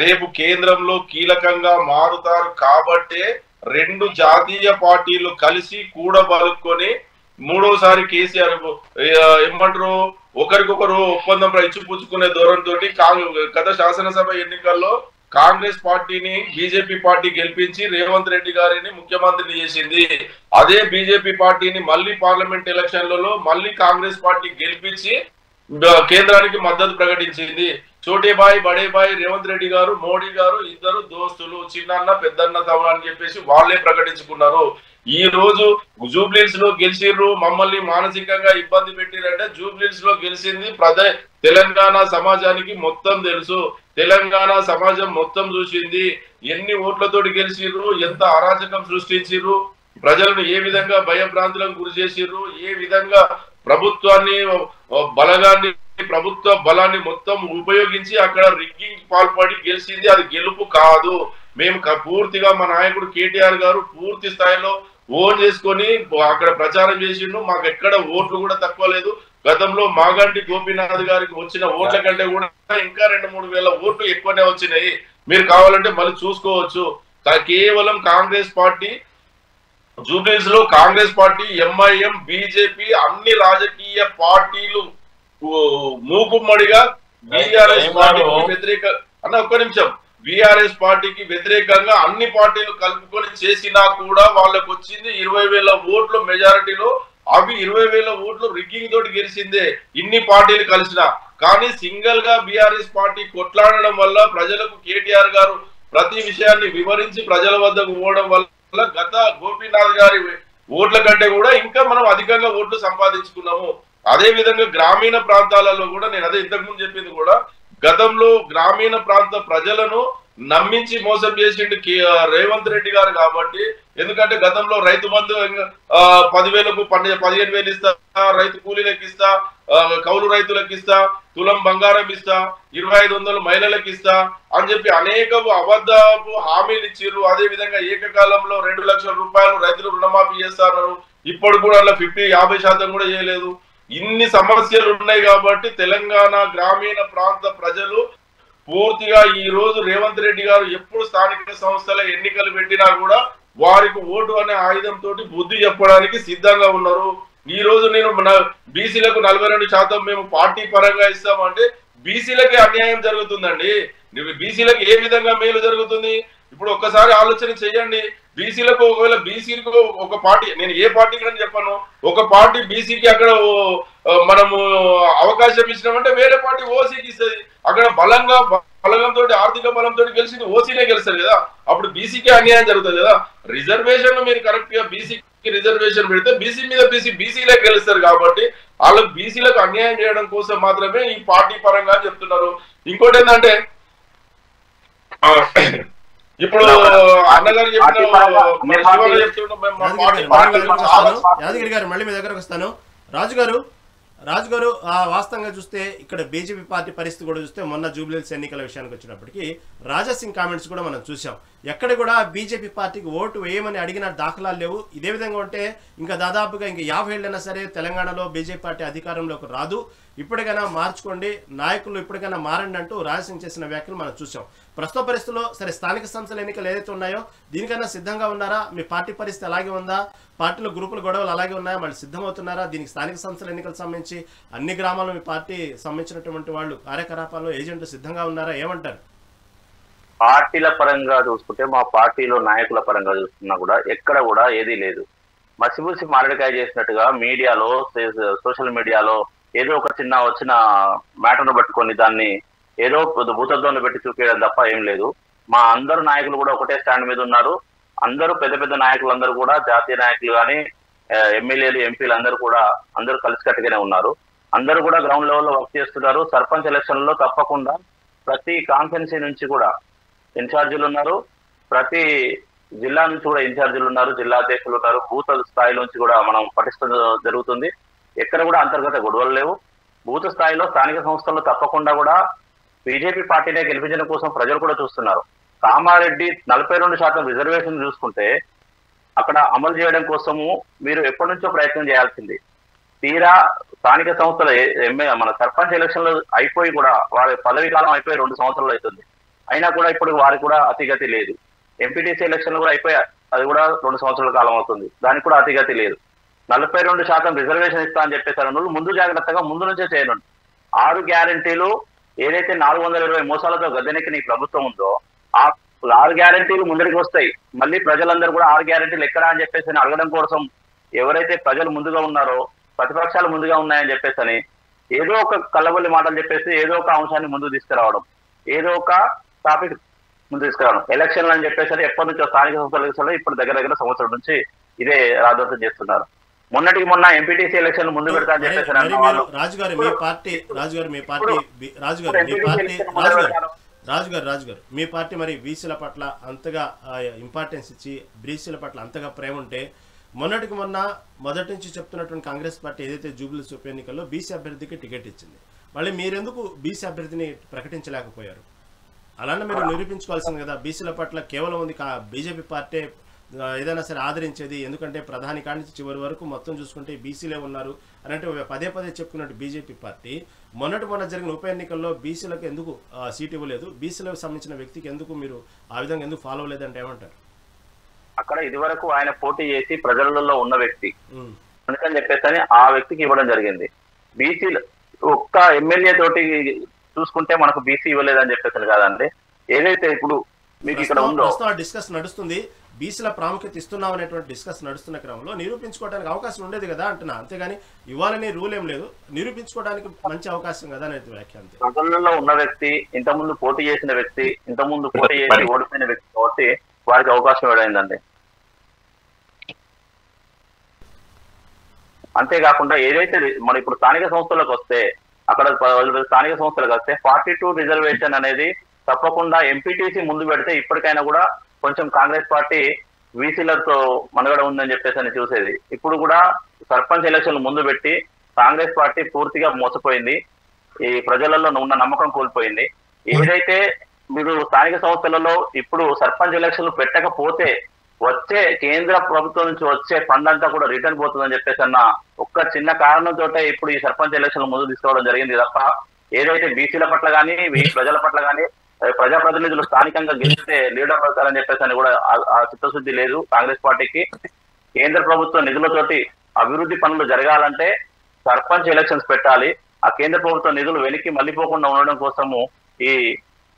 రేపు కేంద్రంలో కీలకంగా మారుతారు కాబట్టే 2 జాతీయ పార్టీలు కలిసి కూడబలుకొని 3వ కేసీఆర్ ఏమంటారు ఒకరికొకరు ఒప్పందం ఇచ్చిపుచ్చుకునే ధోరణితో గత శాసనసభ ఎన్నికల్లో కాంగ్రెస్ పార్టీని బీజేపీ పార్టీ గెలిపించి రేవంత్ రెడ్డి గారిని ముఖ్యమంత్రిని చేసింది. అదే బీజేపీ పార్టీని మళ్ళీ పార్లమెంట్ ఎలక్షన్లలో మళ్ళీ కాంగ్రెస్ పార్టీ గెలిపించి కేంద్రానికి మద్దతు ప్రకటించింది. చోటేబాయ్ బడేబాయ్ రేవంత్ రెడ్డి గారు మోడీ గారు ఇద్దరు దోస్తులు, చిన్నన్న పెద్దన్న తమ అని చెప్పేసి వాళ్ళే ప్రకటించుకున్నారు. ఈ రోజు జూబ్లీహిల్స్ లో గెలిచిర్రు, మమ్మల్ని మానసికంగా ఇబ్బంది పెట్టిరంటే జూబ్లీహిల్స్ లో గెలిచింది తెలంగాణ సమాజానికి మొత్తం తెలుసు. తెలంగాణ సమాజం మొత్తం చూసింది. ఎన్ని ఓట్లతోటి గెలిచిర్రు, ఎంత అరాచకం సృష్టించిర్రు, ప్రజలను ఏ విధంగా భయభ్రాంతులకు గురి చేసిర్రు, ఏ విధంగా ప్రభుత్వాన్ని ప్రభుత్వ బలాన్ని మొత్తం ఉపయోగించి అక్కడ రిగ్గింగ్ పాల్పడి గెలిచింది. అది గెలుపు కాదు. మేము పూర్తిగా మా నాయకుడు కేటీఆర్ గారు పూర్తి స్థాయిలో ఓన్ చేసుకొని అక్కడ ప్రచారం చేసిండు. మాకు ఎక్కడ ఓట్లు కూడా తక్కువ లేదు. గతంలో మాగంటి గోపీనాథ్ గారికి వచ్చిన ఓట్ల కంటే కూడా ఇంకా 2-3 వేల ఓట్లు ఎక్కువనే వచ్చినాయి. మీరు కావాలంటే మళ్ళీ చూసుకోవచ్చు. కేవలం కాంగ్రెస్ పార్టీ జూబ్లీహిల్స్ లో కాంగ్రెస్ పార్టీ, ఎంఐఎం, బీజేపీ అన్ని రాజకీయ పార్టీలు మూకుమ్మడిగా బీఆర్ఎస్ పార్టీకి వ్యతిరేక ఒక్క నిమిషం బీఆర్ఎస్ పార్టీకి వ్యతిరేకంగా అన్ని పార్టీలు కలుపుకొని చేసినా కూడా వాళ్ళకు వచ్చింది 20,000 ఓట్లు మెజారిటీలో. అవి 20,000 ఓట్లు రిగ్గింగ్ తోటి గెలిచిందే ఇన్ని పార్టీలు కలిసినా. కానీ సింగిల్ గా బీఆర్ఎస్ పార్టీ కొట్లాడడం వల్ల ప్రజలకు కేటీఆర్ గారు ప్రతి విషయాన్ని వివరించి ప్రజల వద్దకు పోవడం వల్ల గత గోపీనాథ్ గారి ఓట్ల కంటే కూడా ఇంకా మనం అధికంగా ఓట్లు సంపాదించుకున్నాము. అదే విధంగా గ్రామీణ ప్రాంతాలలో కూడా నేను అదే ఇంతకుముందు చెప్పింది కూడా గతంలో గ్రామీణ ప్రాంత ప్రజలను నమ్మించి మోసం చేసిండు రేవంత్ రెడ్డి గారు. కాబట్టి ఎందుకంటే గతంలో రైతు బంధు 10,000కు 15,000 ఇస్తా, రైతు కూలీలకు ఇస్తా, కౌలు రైతులకు ఇస్తా, తులం బంగారం ఇస్తా, 2,500 మహిళలకు ఇస్తా అని చెప్పి అనేక అబద్ధపు హామీలు ఇచ్చిర్రు. అదే విధంగా ఏకకాలంలో 2 లక్షల రూపాయలు రైతులు రుణమాఫీ చేస్తారు. ఇప్పుడు కూడా అలా 50% కూడా చేయలేదు. ఇన్ని సమస్యలు ఉన్నాయి కాబట్టి తెలంగాణ గ్రామీణ ప్రాంత ప్రజలు పూర్తిగా ఈ రోజు రేవంత్ రెడ్డి గారు ఎప్పుడు స్థానిక సంస్థల ఎన్నికలు పెట్టినా కూడా వారికి ఓటు అనే ఆయుధంతో బుద్ధి చెప్పడానికి సిద్ధంగా ఉన్నారు. ఈ రోజు నేను బీసీలకు 42% మేము పార్టీ పరంగా ఇస్తామంటే బీసీలకే అన్యాయం జరుగుతుందండి. బీసీలకు ఏ విధంగా మేలు జరుగుతుంది? ఇప్పుడు ఒక్కసారి ఆలోచన చేయండి. బీసీలకు ఒకవేళ బీసీలకు ఒక పార్టీ, నేను ఏ పార్టీకి అని చెప్పాను, ఒక పార్టీ బీసీకి అక్కడ మనము అవకాశం ఇచ్చినామంటే వేరే పార్టీ ఓసీకి ఇస్తుంది. అక్కడ బలంతో ఆర్థిక బలంతో గెలిచింది ఓసీనే గెలుస్తారు కదా, అప్పుడు బీసీకే అన్యాయం జరుగుతుంది కదా. రిజర్వేషన్ మీరు కరెక్ట్ గా బీసీకి రిజర్వేషన్ పెడితే బీసీ మీద బీసీలే గెలుస్తారు. కాబట్టి వాళ్ళకు బీసీలకు అన్యాయం చేయడం కోసం మాత్రమే ఈ పార్టీ పరంగా చెప్తున్నారు. ఇంకోటి ఏంటంటే ఇప్పుడు అన్నగారు యాదగిరి గారు మళ్ళీ మీ దగ్గరకు వస్తాను. రాజు గారు వాస్తవంగా చూస్తే ఇక్కడ బీజేపీ పార్టీ పరిస్థితి కూడా చూస్తే మొన్న జూబ్లీహిల్స్ ఎన్నికల విషయానికి వచ్చినప్పటికీ రాజాసింగ్ కామెంట్స్ కూడా మనం చూసాం. ఎక్కడ కూడా బీజేపీ పార్టీకి ఓటు వేయమని అడిగిన దాఖలాలు లేవు. ఇదే విధంగా ఉంటే ఇంకా దాదాపుగా ఇంకా 50 ఏళ్ళైనా సరే తెలంగాణలో బీజేపీ పార్టీ అధికారంలోకి రాదు, ఇప్పటికైనా మార్చుకోండి, నాయకులు ఇప్పటికైనా మారండి అంటూ రాజాసింగ్ చేసిన వ్యాఖ్యలు మనం చూసాం. ప్రస్తుత పరిస్థితుల్లో సరే స్థానిక సంస్థల ఎన్నికలు ఏదైతే ఉన్నాయో దీనికైనా సిద్ధంగా ఉన్నారా? మీ పార్టీ పరిస్థితి అలాగే ఉందా? పార్టీలో గ్రూపుల గొడవలు అలాగే ఉన్నాయా? మళ్ళీ సిద్ధమవుతున్నారా? దీనికి స్థానిక సంస్థల ఎన్నికలకు సంబంధించి అన్ని గ్రామాల్లో మీ పార్టీ సంబంధించినటువంటి వాళ్ళు కార్యకలాపాల్లో ఏజెంట్లు సిద్ధంగా ఉన్నారా? ఏమంటారు? పార్టీల పరంగా చూసుకుంటే మా పార్టీలో నాయకుల పరంగా చూసుకున్నా కూడా ఎక్కడ కూడా ఏదీ లేదు. మసిబూసి మారడికాయ చేసినట్టుగా మీడియాలో, సోషల్ మీడియాలో ఏదో ఒక వచ్చిన మ్యాటర్ను పట్టుకొని దాన్ని ఏదో భూతద్వంలో పెట్టి చూపించడం తప్ప ఏం లేదు. మా అందరు నాయకులు కూడా ఒకటే స్టాండ్ మీద ఉన్నారు. అందరూ పెద్ద నాయకులందరూ కూడా, జాతీయ నాయకులు కానీ, ఎమ్మెల్యేలు, ఎంపీలు అందరూ కలిసికట్టుగానే ఉన్నారు. అందరూ కూడా గ్రౌండ్ లెవెల్లో వర్క్ చేస్తున్నారు. సర్పంచ్ ఎలక్షన్లో తప్పకుండా ప్రతి కాన్స్టిట్యున్సీ నుంచి కూడా ఇన్ఛార్జీలు ఉన్నారు, ప్రతి జిల్లా నుంచి కూడా ఇన్ఛార్జీలు ఉన్నారు, జిల్లా అధ్యక్షులు ఉన్నారు. బూత్ స్థాయి నుంచి కూడా మనం పటిష్టం జరుగుతుంది. ఎక్కడ కూడా అంతర్గత గొడవలు లేవు. బూత్ స్థాయిలో స్థానిక సంస్థల్లో తప్పకుండా కూడా బీజేపీ పార్టీనే గెలిపించడం కోసం ప్రజలు కూడా చూస్తున్నారు. కామారెడ్డి 42% రిజర్వేషన్ చూసుకుంటే అక్కడ అమలు చేయడం కోసము మీరు ఎప్పటి నుంచో ప్రయత్నం చేయాల్సింది. తీరా స్థానిక సంస్థల మన సర్పంచ్ ఎలక్షన్లు అయిపోయి కూడా వారి పదవి కాలం అయిపోయి 2 సంవత్సరాలు అవుతుంది. అయినా కూడా ఇప్పుడు వారికి కూడా అతిగతి లేదు. ఎంపీటీసీ ఎలక్షన్లు కూడా అయిపోయి అది కూడా 2 సంవత్సరాల కాలం అవుతుంది, దానికి కూడా అతిగతి లేదు. 42% రిజర్వేషన్ ఇస్తా అని చెప్పేసారు. ముందు జాగ్రత్తగా ముందు నుంచే చేయనుండి 6 గ్యారంటీలు ఏదైతే 420 మోసాలతో గద్దెనెక్కిన ఈ ప్రభుత్వం ఉందో ఆ 6 గ్యారంటీలు ముందరికి వస్తాయి. మళ్ళీ ప్రజలందరూ కూడా 6 గ్యారంటీలు ఎక్కడా అని చెప్పేసి అడగడం కోసం ఎవరైతే ప్రజలు ముందుగా ఉన్నారో, ప్రతిపక్షాలు ముందుగా ఉన్నాయని చెప్పేసి ఏదో ఒక కల్లబొల్లి మాటలు చెప్పేసి ఏదో ఒక అంశాన్ని ముందుకు తీసుకురావడం, ఏదో ఒక టాపిక్ ముందు తీసుకురావడం. ఎలక్షన్లు అని చెప్పేసి ఎప్పటి నుంచో స్థానిక సంస్థల ఎలక్షన్లు ఇప్పుడు దగ్గర సంవత్సరం నుంచి ఇదే రాజోత్సవం చేస్తున్నారు. మొన్నటికి మొన్న ఎంపీటీసీ ఎలక్షన్ ముందు పెడతా అని చెప్పేసి రాజుగారు మీ పార్టీ మరి బీసీల పట్ల అంతగా ఇంపార్టెన్స్ ఇచ్చి బీసీల పట్ల అంతగా ప్రేమ ఉంటే మొదటి నుంచి చెప్తున్నటువంటి కాంగ్రెస్ పార్టీ ఏదైతే జూబ్లీహిల్స్ ఉప ఎన్నికల్లో బీసీ అభ్యర్థికి టికెట్ ఇచ్చింది, మళ్ళీ మీరెందుకు బీసీ అభ్యర్థిని ప్రకటించలేకపోయారు? అలానే మీరు నిరూపించుకోవాల్సింది కదా. బీసీల పట్ల కేవలం ఉంది బీజేపీ పార్టీ ఏదైనా సరే ఆదరించేది, ఎందుకంటే ప్రధాని కాడి నుంచి చివరి వరకు మొత్తం చూసుకుంటే బీసీలే ఉన్నారు అని అంటే పదే చెప్పుకున్నట్టు బీజేపీ పార్టీ మొన్న జరిగిన ఉప ఎన్నికల్లో బీసీలకు ఎందుకు సీట్ ఇవ్వలేదు? బీసీలకు సంబంధించిన వ్యక్తికి ఎందుకు మీరు ఆ విధంగా ఎందుకు ఫాలో అవ్వలేదంటే ఏమంటారు? అక్కడ ఇదివరకు ఆయన పోటీ చేసి ప్రజలలో ఉన్న వ్యక్తి అందుకని చెప్పేసి ఆ వ్యక్తికి ఇవ్వడం జరిగింది. బీసీలు ఒక్క ఎమ్మెల్యే తోటి చూసుకుంటే మనకు బీసీ ఇవ్వలేదని చెప్పేసి కాదండి. ఏదైతే ఇప్పుడు మీకు ఇక్కడ ఉందో డిస్కస్ నడుస్తుంది, బీసీల ప్రాముఖ్యత ఇస్తున్నాం అనేటువంటి డిస్కస్ నడుస్తున్న క్రమంలో నిరూపించుకోవడానికి అవకాశం ఉండేది కదా అంటున్నా. అంతేగాని ఇవ్వాలని రూల్ ఏం లేదు, నిరూపించుకోవడానికి మంచి అవకాశం కదా అనేది వ్యాఖ్య. ప్రజలలో ఉన్న వ్యక్తి, ఇంతకుముందు పోటీ చేసిన వ్యక్తి, ఇంతకుముందు పోటీ చేసి ఓడిపోయిన వ్యక్తి కాబట్టి వారికి అవకాశం ఇవ్వడైందండి. అంతేకాకుండా ఏదైతే మన ఇప్పుడు స్థానిక సంస్థలకు వస్తే అక్కడ స్థానిక సంస్థలకు వస్తే 42 రిజర్వేషన్ అనేది తప్పకుండా ఎంపీటీసీ ముందు పెడితే ఇప్పటికైనా కూడా కొంచెం కాంగ్రెస్ పార్టీ వీసీలతో మనుగడ ఉందని చెప్పేసి అని చూసేది. ఇప్పుడు కూడా సర్పంచ్ ఎలక్షన్లు ముందు పెట్టి కాంగ్రెస్ పార్టీ పూర్తిగా మోసపోయింది, ఈ ప్రజలలో ఉన్న నమ్మకం కోల్పోయింది. ఏదైతే మీరు స్థానిక సంస్థలలో ఇప్పుడు సర్పంచ్ ఎలక్షన్లు పెట్టకపోతే వచ్చే కేంద్ర ప్రభుత్వం నుంచి వచ్చే ఫండ్ అంతా కూడా రిటర్న్ పోతుందని చెప్పేసి అన్న ఒక్క చిన్న కారణంతో ఇప్పుడు ఈ సర్పంచ్ ఎలక్షన్లు ముందు తీసుకోవడం జరిగింది తప్ప ఏదైతే బీసీల పట్ల కానీ ప్రజల పట్ల కానీ ప్రజాప్రతినిధులు స్థానికంగా గెలిస్తే లీడర్ అవుతారని చెప్పేసి అని కూడా ఆ చిత్తశుద్ధి లేదు కాంగ్రెస్ పార్టీకి. కేంద్ర ప్రభుత్వ నిధులతోటి అభివృద్ధి పనులు జరగాలంటే సర్పంచ్ ఎలక్షన్స్ పెట్టాలి. ఆ కేంద్ర ప్రభుత్వ నిధులు వెనక్కి మళ్ళీపోకుండా ఉండడం కోసము ఈ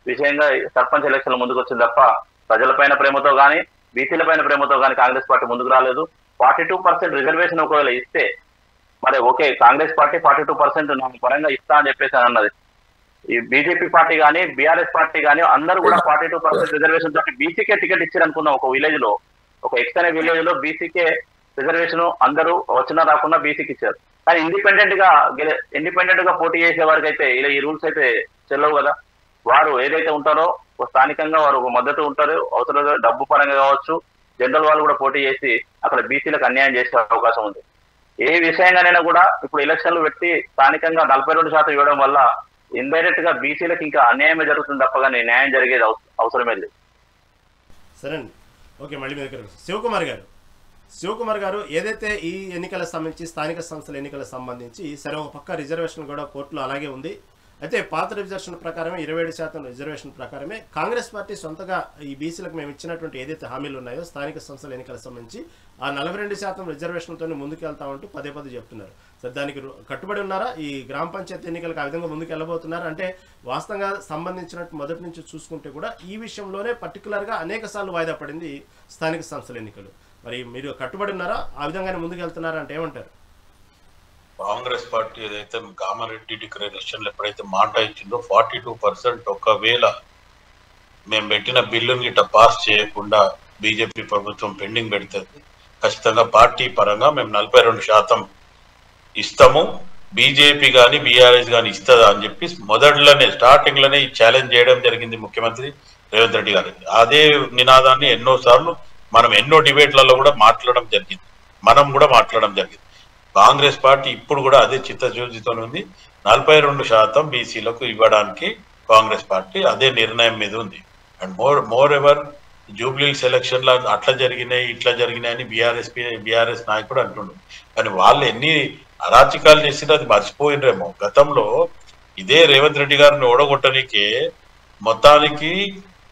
విషయంగా సర్పంచ్ ఎలక్షన్లు ముందుకు వచ్చింది తప్ప ప్రజలపైన ప్రేమతో కానీ బీసీల పైన ప్రేమతో కానీ కాంగ్రెస్ పార్టీ ముందుకు రాలేదు. 42% రిజర్వేషన్ ఒకవేళ ఇస్తే మరి ఓకే, కాంగ్రెస్ పార్టీ 42% నాకు పరంగా ఇస్తా అని చెప్పేసి అన్నది. ఈ బీజేపీ పార్టీ కానీ బీఆర్ఎస్ పార్టీ కానీ అందరూ కూడా 42% రిజర్వేషన్ తోటి బీసీకే టికెట్ ఇచ్చారు అనుకున్నాం. ఒక విలేజ్ లో, ఒక ఎక్స్ అనే విలేజ్ లో బీసీకే రిజర్వేషన్ అందరూ వచ్చినా రాకుండా బీసీకి ఇచ్చారు. కానీ ఇండిపెండెంట్ గా పోటీ చేసే వారికి అయితే ఇలా ఈ రూల్స్ అయితే చెల్లవు కదా. వారు ఏదైతే ఉంటారో స్థానికంగా వారు ఒక మద్దతు ఉంటారు, అవసరం డబ్బు పరంగా కావచ్చు, జనరల్ వాళ్ళు కూడా పోటీ చేసి అక్కడ బీసీలకు అన్యాయం చేసే అవకాశం ఉంది. ఏ విషయంగానైనా కూడా ఇప్పుడు ఎలక్షన్లు పెట్టి స్థానికంగా 42% ఇవ్వడం వల్ల ఇండైరెక్ట్ గా బీసీలకు ఇంకా అన్యాయమే జరుగుతుంది తప్ప కానీ న్యాయం జరిగేది అవసరమే లేదు. సరే అండి, ఓకే, మళ్ళీ మీ దగ్గర శివకుమార్ గారు ఏదైతే ఈ ఎన్నికలకు సంబంధించి స్థానిక సంస్థల ఎన్నికలకు సంబంధించి సరే ఒక పక్క రిజర్వేషన్ కూడా కోర్టులో అలాగే ఉంది. అయితే పాత రిజర్వేషన్ ప్రకారమే 27% రిజర్వేషన్ ప్రకారమే కాంగ్రెస్ పార్టీ సొంతగా ఈ బీసీలకు మేము ఇచ్చినటువంటి ఏదైతే హామీలు ఉన్నాయో స్థానిక సంస్థల ఎన్నికలకు సంబంధించి ఆ 42% రిజర్వేషన్తో ముందుకు వెళ్తామంటూ పదే చెప్తున్నారు. సరే, దానికి కట్టుబడి ఉన్నారా? ఈ గ్రామ పంచాయతీ ఎన్నికలకు ఆ విధంగా ముందుకు వెళ్ళబోతున్నారు అంటే వాస్తవంగా సంబంధించినట్టు మొదటి నుంచి చూసుకుంటే కూడా ఈ విషయంలోనే పర్టికులర్గా అనేక సార్లు వాయిదా పడింది స్థానిక సంస్థల ఎన్నికలు. మరి మీరు కట్టుబడి ఉన్నారా? ఆ విధంగానే ముందుకు వెళ్తున్నారా అంటే ఏమంటారు? కాంగ్రెస్ పార్టీ ఏదైతే కామారెడ్డి డిక్లరేషన్లు ఎప్పుడైతే మాట ఇచ్చిందో 42% ఒకవేళ మేము పెట్టిన బిల్లుని గిట్ట పాస్ చేయకుండా బీజేపీ ప్రభుత్వం పెండింగ్ పెడుతుంది, ఖచ్చితంగా పార్టీ పరంగా మేము 42% ఇస్తాము, బీజేపీ కానీ బీఆర్ఎస్ కానీ ఇస్తుందా అని చెప్పి మొదట్లోనే స్టార్టింగ్లోనే ఈ ఛాలెంజ్ చేయడం జరిగింది ముఖ్యమంత్రి రేవంత్ రెడ్డి గారు. అదే నినాదాన్ని ఎన్నోసార్లు మనం ఎన్నో డిబేట్లలో కూడా మాట్లాడడం జరిగింది. కాంగ్రెస్ పార్టీ ఇప్పుడు కూడా అదే చిత్తశుద్ధితో ఉంది. 42% బీసీలకు ఇవ్వడానికి కాంగ్రెస్ పార్టీ అదే నిర్ణయం మీద ఉంది. అండ్ మోర్ ఎవర్ జూబ్లీహిల్స్ ఎలక్షన్లు అట్లా జరిగినాయి ఇట్లా జరిగినాయని బీఆర్ఎస్ నాయకుడు అంటుండ్రు. కానీ వాళ్ళు ఎన్ని అరాచకాలు చేసినా అది మర్చిపోయినరేమో. గతంలో ఇదే రేవంత్ రెడ్డి గారిని ఓడగొట్టడానికే మొత్తానికి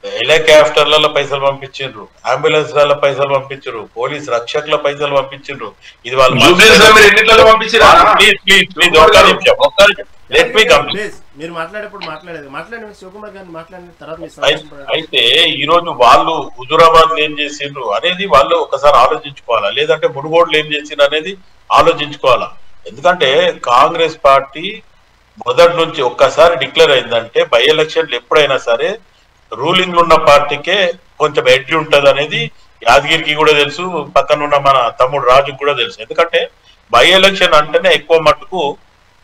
హెలికాప్టర్ల పైసలు పంపించిండ్రు, అంబులెన్స్ల పైసలు పంపించరు, పోలీస్ రక్షకుల పైసలు పంపించిండ్రు. ఇది వాళ్ళు అయితే ఈ రోజు వాళ్ళు హుజూరాబాద్ ఏం చేసిండ్రు అనేది వాళ్ళు ఒకసారి ఆలోచించుకోవాలా, లేదంటే మునుగోడులు ఏం చేసిండ్రు అనేది ఆలోచించుకోవాలా. ఎందుకంటే కాంగ్రెస్ పార్టీ మొదటి నుంచి ఒక్కసారి డిక్లేర్ అయిందంటే బై ఎలక్షన్లు ఎప్పుడైనా సరే రూలింగ్ ఉన్న పార్టీకే కొంచెం ఎడ్జ్ ఉంటది అనేది యాదగిరికి కూడా తెలుసు, పక్కన ఉన్న మన తమ్ముడు రాజుకు కూడా తెలుసు. ఎందుకంటే బై ఎలక్షన్ అంటేనే ఎక్కువ మట్టుకు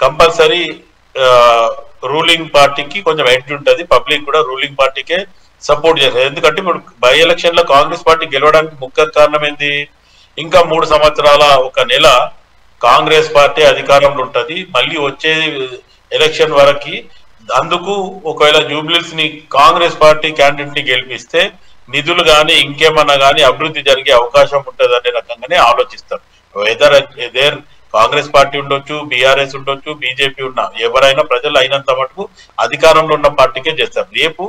కంపల్సరీ రూలింగ్ పార్టీకి కొంచెం ఎడ్జ్ ఉంటది, పబ్లిక్ కూడా రూలింగ్ పార్టీకే సపోర్ట్ చేస్తారు. ఎందుకంటే ఇప్పుడు బై ఎలక్షన్ లో కాంగ్రెస్ పార్టీ గెలవడానికి ముఖ్య కారణం ఏంది? ఇంకా 3 సంవత్సరాల 1 నెల కాంగ్రెస్ పార్టీ అధికారంలో ఉంటది. మళ్ళీ వచ్చే ఎలక్షన్ వరకు అందుకు ఒకవేళ జూబ్లీహిల్స్ ని కాంగ్రెస్ పార్టీ క్యాండిడేట్ ని గెలిపిస్తే నిధులు కానీ ఇంకేమన్నా కానీ అభివృద్ధి జరిగే అవకాశం ఉంటుంది అనే రకంగానే ఆలోచిస్తారు. ఎదర్ కాంగ్రెస్ పార్టీ ఉండొచ్చు, బీఆర్ఎస్ ఉండొచ్చు, బీజేపీ ఉన్నా ఎవరైనా ప్రజలు అయినంత మటుకు అధికారంలో ఉన్న పార్టీకే చేస్తారు. రేపు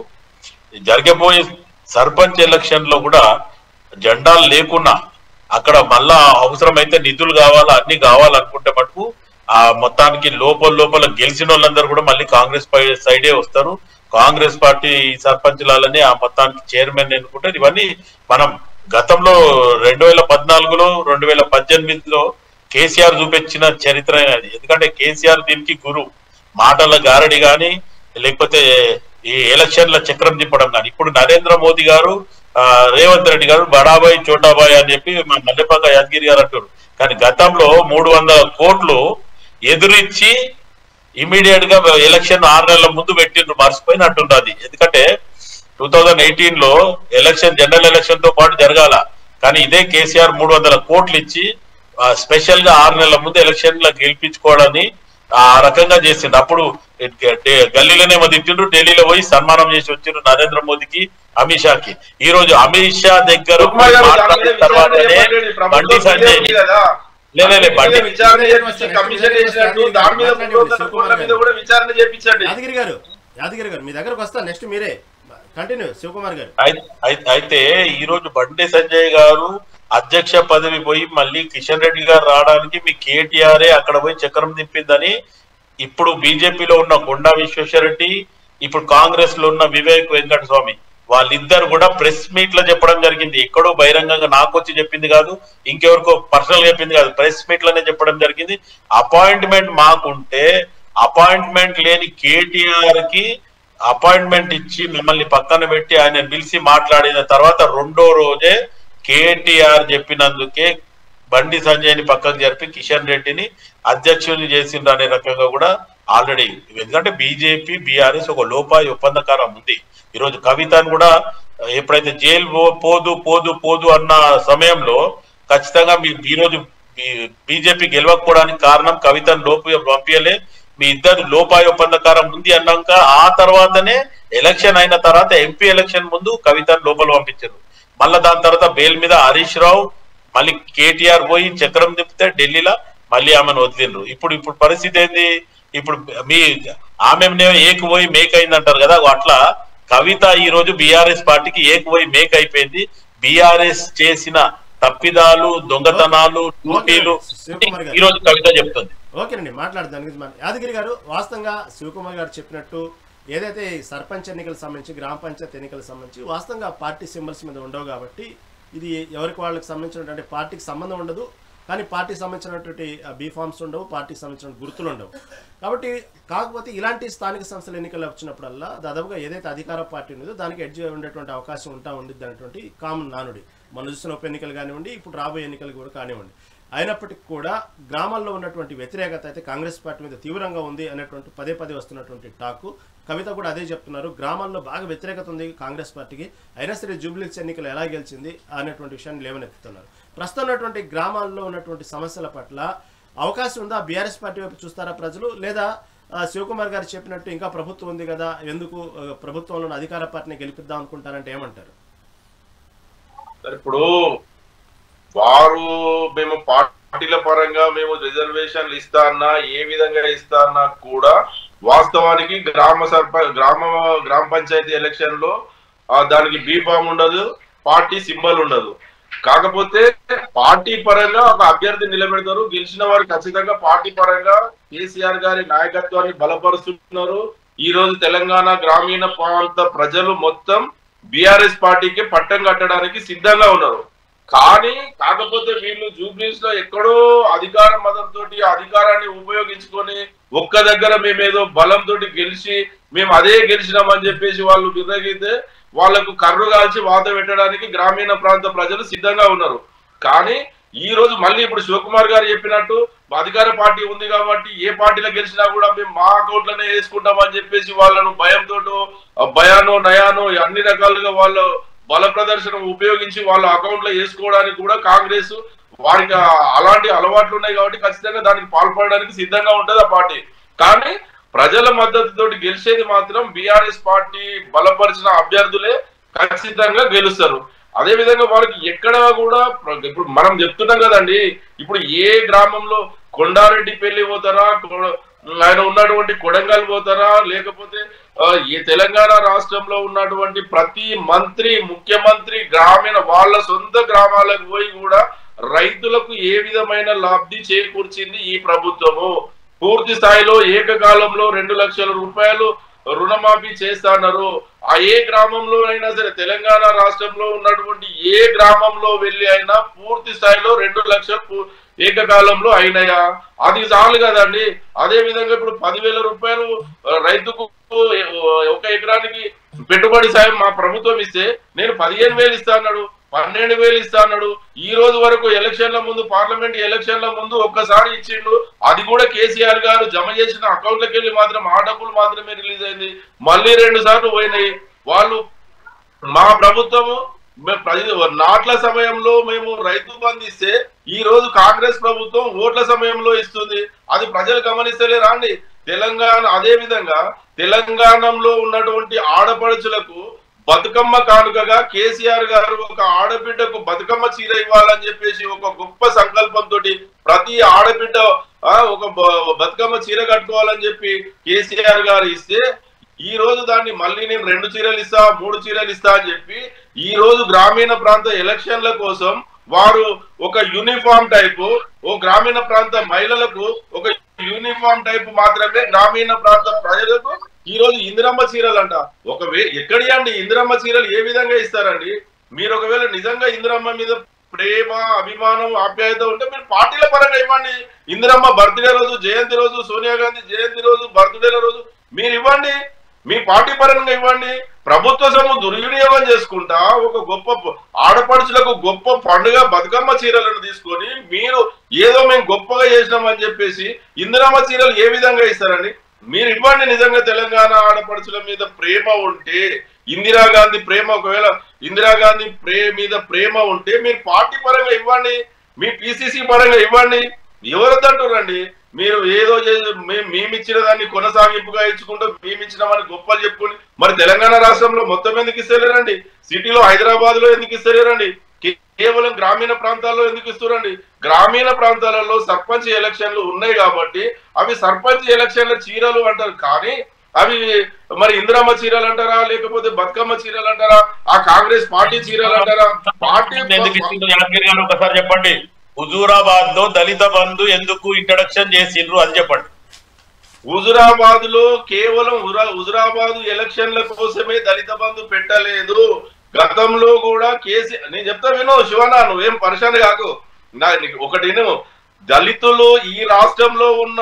జరగబోయే సర్పంచ్ ఎలక్షన్ లో కూడా జెండాలు లేకున్నా అక్కడ మళ్ళా అవసరమైతే నిధులు కావాలా అన్ని కావాలనుకుంటే మటుకు ఆ మొత్తానికి లోపల గెలిచిన వాళ్ళందరూ కూడా మళ్ళీ కాంగ్రెస్ సైడే వస్తారు. కాంగ్రెస్ పార్టీ సర్పంచ్లని ఆ మొత్తానికి చైర్మన్ ఎన్నుకుంటారు. ఇవన్నీ మనం గతంలో 2014లో 2018లో కేసీఆర్ చూపించిన చరిత్ర అది. ఎందుకంటే కేసీఆర్ దీనికి గురు, మాటల గారడి కానీ లేకపోతే ఈ ఎలక్షన్ల చక్రం తిప్పడం కానీ. ఇప్పుడు నరేంద్ర మోదీ గారు రేవంత్ రెడ్డి గారు బడాబాయ్ చోటాబాయ్ అని చెప్పి మన మల్లెపాక యాదగిరి గారు అంటారు. కానీ గతంలో 300 కోట్లు ఎదురిచ్చి ఇమీడియట్ గా ఎలక్షన్ 6 నెలల ముందు పెట్టిండ్రు, మర్చిపోయినట్టుండదు. ఎందుకంటే 2018లో ఎలక్షన్ జనరల్ ఎలక్షన్ తో పాటు జరగాల, కానీ ఇదే కేసీఆర్ 300 కోట్లు ఇచ్చి స్పెషల్ గా 6 నెలల ముందు ఎలక్షన్ లో గెలిపించుకోవాలని ఆ రకంగా చేసిండు. అప్పుడు గల్లీలోనేమో తిట్టిండ్రు, ఢిల్లీలో పోయి సన్మానం చేసి వచ్చిండ్రు నరేంద్ర మోదీకి, అమిత్ షాకి. ఈ రోజు అమిత్ షా దగ్గర మాట్లాడిన తర్వాతనే బండి సంజయ్ యాదగిరి గారు మీ దగ్గరకు వస్తా, నెక్స్ట్ మీరే కంటిన్యూ శివకుమార్ గారు. అయితే ఈ రోజు బండి సంజయ్ గారు అధ్యక్ష పదవి పోయి మళ్ళీ కిషన్ రెడ్డి గారు రావడానికి మీ కేటీఆర్ అక్కడ పోయి చక్రం తిప్పిందని ఇప్పుడు బీజేపీలో ఉన్న కొండా విశ్వేశ్వరరెడ్డి, ఇప్పుడు కాంగ్రెస్ లో ఉన్న వివేక్ వెంకటస్వామి వాళ్ళిద్దరు కూడా ప్రెస్ మీట్ లో చెప్పడం జరిగింది. ఎక్కడో బహిరంగంగా నాకు వచ్చి చెప్పింది కాదు, ఇంకెవరికో పర్సనల్ చెప్పింది కాదు, ప్రెస్ మీట్ లోనే చెప్పడం జరిగింది. అపాయింట్మెంట్ మాకుంటే అపాయింట్మెంట్ లేని కేటీఆర్ కి అపాయింట్మెంట్ ఇచ్చి మిమ్మల్ని పక్కన పెట్టి ఆయన పిలిచి మాట్లాడిన తర్వాత రెండో రోజే కేటీఆర్ చెప్పినందుకే బండి సంజయ్ని పక్కకు జరిపి కిషన్ రెడ్డిని అధ్యక్షుని చేసిండ్రు అనే రకంగా కూడా ఆల్రెడీ, ఎందుకంటే బీజేపీ బీఆర్ఎస్ ఒక లోపాయి ఒప్పందకారం ఉంది. ఈరోజు కవితను కూడా ఎప్పుడైతే జైలు పోదు పోదు పోదు అన్న సమయంలో ఖచ్చితంగా ఈరోజు బీజేపీ గెలవకపోవడానికి కారణం కవితను పంపించలే, మీ ఇద్దరు లోపాయి ఒప్పందకారం ఉంది అన్నాక ఆ తర్వాతనే ఎలక్షన్ అయిన తర్వాత ఎంపీ ఎలక్షన్ ముందు కవితను లోపల పంపించారు. మళ్ళీ దాని తర్వాత బెయిల్ మీద హరీష్ రావు మళ్ళీ కేటీఆర్ పోయి చక్రం తిప్పితే ఢిల్లీలో మళ్ళీ ఆమెను వదిలిండ్రు. ఇప్పుడు పరిస్థితి ఏంది? ఇప్పుడు ఆమె ఏకు పోయి మేక్ అయింది అంటారు కదా, అట్లా కవిత ఈ రోజు బీఆర్ఎస్ పార్టీకి ఏకు పోయి మేక్ అయిపోయింది. బీఆర్ఎస్ చేసిన తప్పిదాలు, దొంగతనాలు, డ్యూటీలు ఈ రోజు కవిత చెప్తుంది. ఓకేనండి, మాట్లాడదానికి యాదగిరి గారు వాస్తవంగా శివకుమార్ గారు చెప్పినట్టు ఏదైతే సర్పంచ్ ఎన్నికలకు సంబంధించి గ్రామ పంచాయతీ ఎన్నికలకు సంబంధించి వాస్తవంగా పార్టీ సింబల్స్ మీద ఉండవు కాబట్టి ఇది ఎవరికి వాళ్ళకి సంబంధించినటువంటి పార్టీకి సంబంధం ఉండదు, కానీ పార్టీకి సంబంధించినటువంటి బీఫామ్స్ ఉండవు, పార్టీకి సంబంధించిన గుర్తులు ఉండవు. కాబట్టి కాకపోతే ఇలాంటి స్థానిక సంస్థల ఎన్నికలు వచ్చినప్పుడల్లా దాదాపుగా ఏదైతే అధికార పార్టీ ఉందో దానికి ఎడ్జ్ ఉండేటువంటి అవకాశం ఉండిద్ది అనేటువంటి కామన్ నానుడి. మన చూసిన ఉప ఎన్నికలు కానివ్వండి, ఇప్పుడు రాబోయే ఎన్నికలు కూడా కానివ్వండి. అయినప్పటికీ కూడా గ్రామాల్లో ఉన్నటువంటి వ్యతిరేకత అయితే కాంగ్రెస్ పార్టీ మీద తీవ్రంగా ఉంది అనేటువంటి పదే వస్తున్నటువంటి టాకు. కవిత కూడా అదే చెప్తున్నారు, గ్రామాల్లో బాగా వ్యతిరేకత ఉంది కాంగ్రెస్ పార్టీకి, అయినా సరే జూబ్లీహిల్స్ ఎన్నికలు ఎలా గెలిచింది అనేటువంటి విషయాన్ని లేవనెత్తుతున్నారు. ప్రస్తుతం ఉన్నటువంటి గ్రామాల్లో ఉన్నటువంటి సమస్యల పట్ల అవకాశం ఉందా? బీఆర్ఎస్ పార్టీ వైపు చూస్తారా ప్రజలు, లేదా శివకుమార్ గారు చెప్పినట్టు ఇంకా ప్రభుత్వం ఉంది కదా, ఎందుకు ప్రభుత్వంలో అధికార పార్టీని గెలిపిద్దాం అనుకుంటారంటే ఏమంటారు? ఇప్పుడు వారు మేము పార్టీల పరంగా మేము రిజర్వేషన్లు ఇస్తా అన్నా ఏ విధంగా ఇస్తా అన్నా కూడా వాస్తవానికి గ్రామ పంచాయతీ ఎలక్షన్ లో దానికి బీఫామ్ ఉండదు, పార్టీ సింబల్ ఉండదు. కాకపోతే పార్టీ పరంగా ఒక అభ్యర్థి నిలబెడతారు, గెలిచిన వారు ఖచ్చితంగా పార్టీ పరంగా కేసీఆర్ గారి నాయకత్వాన్ని బలపరుస్తున్నారు. ఈ రోజు తెలంగాణ గ్రామీణ ప్రాంత ప్రజలు మొత్తం బీఆర్ఎస్ పార్టీకి పట్టం కట్టడానికి సిద్ధంగా ఉన్నారు. కానీ కాకపోతే వీళ్ళు జూబ్లీస్ లో ఎక్కడో అధికార మతంతో అధికారాన్ని ఉపయోగించుకొని ఒక్క దగ్గర మేమేదో బలంతో గెలిచి మేము అదే గెలిచినామని చెప్పేసి వాళ్ళు విరగితే వాళ్లకు కర్రు కాల్చి వాత పెట్టడానికి గ్రామీణ ప్రాంత ప్రజలు సిద్ధంగా ఉన్నారు. కానీ ఈ రోజు మళ్ళీ ఇప్పుడు శివకుమార్ గారు చెప్పినట్టు అధికార పార్టీ ఉంది కాబట్టి ఏ పార్టీలో గెలిచినా కూడా మేము మా అకౌంట్లోనే వేసుకుంటామని చెప్పేసి వాళ్ళను భయంతో భయానో నయానో అన్ని రకాలుగా వాళ్ళు బల ప్రదర్శన ఉపయోగించి వాళ్ళ అకౌంట్ లో వేసుకోవడానికి కూడా కాంగ్రెస్ వారికి అలాంటి అలవాట్లు ఉన్నాయి కాబట్టి ఖచ్చితంగా దానికి పాల్పడడానికి సిద్ధంగా ఉంటది ఆ పార్టీ. కానీ ప్రజల మద్దతుతోటి గెలిచేది మాత్రం బీఆర్ఎస్ పార్టీ బలపరిచిన అభ్యర్థులే ఖచ్చితంగా గెలుస్తారు. అదే విధంగా వారికి ఎక్కడ కూడా ఇప్పుడు మనం చెప్తున్నాం కదండి, ఇప్పుడు ఏ గ్రామంలో కొండారెడ్డి పెళ్లి పోతారా, ఆయన ఉన్నటువంటి కొడంగల్ పోతారా, లేకపోతే ఈ తెలంగాణ రాష్ట్రంలో ఉన్నటువంటి ప్రతి మంత్రి ముఖ్యమంత్రి గ్రామీణ వాళ్ళ సొంత గ్రామాలకు పోయి కూడా రైతులకు ఏ విధమైన లబ్ధి చేకూర్చింది ఈ ప్రభుత్వము. పూర్తి స్థాయిలో ఏకకాలంలో 2 లక్షల రూపాయలు రుణమాఫీ చేస్తున్నారు. ఆ ఏ గ్రామంలో అయినా సరే తెలంగాణ రాష్ట్రంలో ఉన్నటువంటి ఏ గ్రామంలో వెళ్ళి అయినా పూర్తి స్థాయిలో 2 లక్షలు ఏకకాలంలో అయినాయా? అది చాలు కదండి. అదే విధంగా ఇప్పుడు 10,000 రూపాయలు రైతుకు 1 ఎకరానికి పెట్టుబడి సాయం మా ప్రభుత్వం ఇస్తే నేను 15,000 ఇస్తా అన్నాడు, 12,000 ఇస్తా అన్నాడు. ఈ రోజు వరకు ఎలక్షన్ల ముందు పార్లమెంట్ ఎలక్షన్ల ముందు ఒక్కసారి ఇచ్చిండు, అది కూడా కేసీఆర్ గారు జమ చేసిన అకౌంట్లకు వెళ్ళి మాత్రం ఆ డబ్బులు మాత్రమే రిలీజ్ అయింది. మళ్ళీ 2 సార్లు పోయినాయి. వాళ్ళు మా ప్రభుత్వము నాట్ల సమయంలో మేము రైతు బంధు ఇస్తే ఈ రోజు కాంగ్రెస్ ప్రభుత్వం ఓట్ల సమయంలో ఇస్తుంది. అది ప్రజలు గమనిస్తలేరా అండి? తెలంగాణ అదే విధంగా తెలంగాణలో ఉన్నటువంటి ఆడపడుచులకు బతుకమ్మ కానుకగా కేసీఆర్ గారు ఒక ఆడబిడ్డకు బతుకమ్మ చీర ఇవ్వాలని చెప్పేసి ఒక గొప్ప సంకల్పంతో ప్రతి ఆడబిడ్డ ఒక బతుకమ్మ చీర కట్టుకోవాలని చెప్పి కేసీఆర్ గారు ఇస్తే ఈ రోజు దాన్ని మళ్ళీ నేను 2 చీరలు ఇస్తా 3 చీరలు ఇస్తా అని చెప్పి ఈ రోజు గ్రామీణ ప్రాంత ఎలక్షన్ల కోసం వారు ఒక యూనిఫామ్ టైపు ఓ గ్రామీణ ప్రాంత మహిళలకు ఒక యూనిఫామ్ టైపు మాత్రమే గ్రామీణ ప్రాంత ప్రజలకు ఈ రోజు ఇందిరమ్మ చీరలు అంట. ఎక్కడి అండి ఇందిరమ్మ చీరలు ఏ విధంగా ఇస్తారండి? మీరు ఒకవేళ నిజంగా ఇందిరమ్మ మీద ప్రేమ అభిమానం ఆప్యాయత ఉంటే మీరు పార్టీల పరంగా ఇవ్వండి. ఇందిరమ్మ బర్త్డే రోజు జయంతి రోజు సోనియా గాంధీ జయంతి రోజు బర్త్డేల రోజు మీరు ఇవ్వండి, మీ పార్టీ పరంగా ఇవ్వండి. ప్రభుత్వ సొమ్ము దుర్వినియోగం చేసుకుంటా ఒక గొప్ప ఆడపడుచులకు గొప్ప పండుగ బతుకమ్మ చీరలను తీసుకొని మీరు ఏదో మేము గొప్పగా చేసినామని చెప్పేసి ఇందిరమ్మ చీరలు ఏ విధంగా ఇస్తారండి? మీరు ఇవ్వండి. నిజంగా తెలంగాణ ఆడపడుచుల మీద ప్రేమ ఉంటే ఇందిరాగాంధీ ప్రేమ ఒకవేళ ఇందిరాగాంధీ మీద ప్రేమ ఉంటే మీరు పార్టీ పరంగా ఇవ్వండి, మీ పిసిసి పరంగా ఇవ్వండి. ఎవరిదంటారండి? మీరు ఏదో మేమిచ్చిన దాన్ని కొనసాగింపుగా ఇచ్చుకుంటూ మేమిచ్చినామని గొప్పలు చెప్పుకొని మరి తెలంగాణ రాష్ట్రంలో మొత్తం ఎందుకు ఇస్తలేరండి? సిటీలో హైదరాబాద్ లో ఎందుకు ఇస్తలేరండి? కేవలం గ్రామీణ ప్రాంతాల్లో ఎందుకు ఇస్తారండి? గ్రామీణ ప్రాంతాలలో సర్పంచ్ ఎలక్షన్లు ఉన్నాయి కాబట్టి అవి సర్పంచ్ ఎలక్షన్ల చీరలు అంటారు. కానీ అవి మరి ఇందిరమ్మ చీరలు అంటారా లేకపోతే బతుకమ్మ చీరలు అంటారా ఆ కాంగ్రెస్ పార్టీ చీరలు అంటారా? పార్టీ ఒకసారి చెప్పండి. హుజూరాబాద్ లో దళిత బంధు ఎందుకు ఇంట్రడక్షన్ చేసిండ్రు అని చెప్పండి. హుజూరాబాద్ లో కేవలం హుజూరాబాద్ ఎలక్షన్ల కోసమే దళిత బంధు పెట్టలేదు. గతంలో కూడా నేను చెప్తా విను శివన్న, నువ్వేం పరిశాన్ కాకు. ఒకటి దళితులు ఈ రాష్ట్రంలో ఉన్న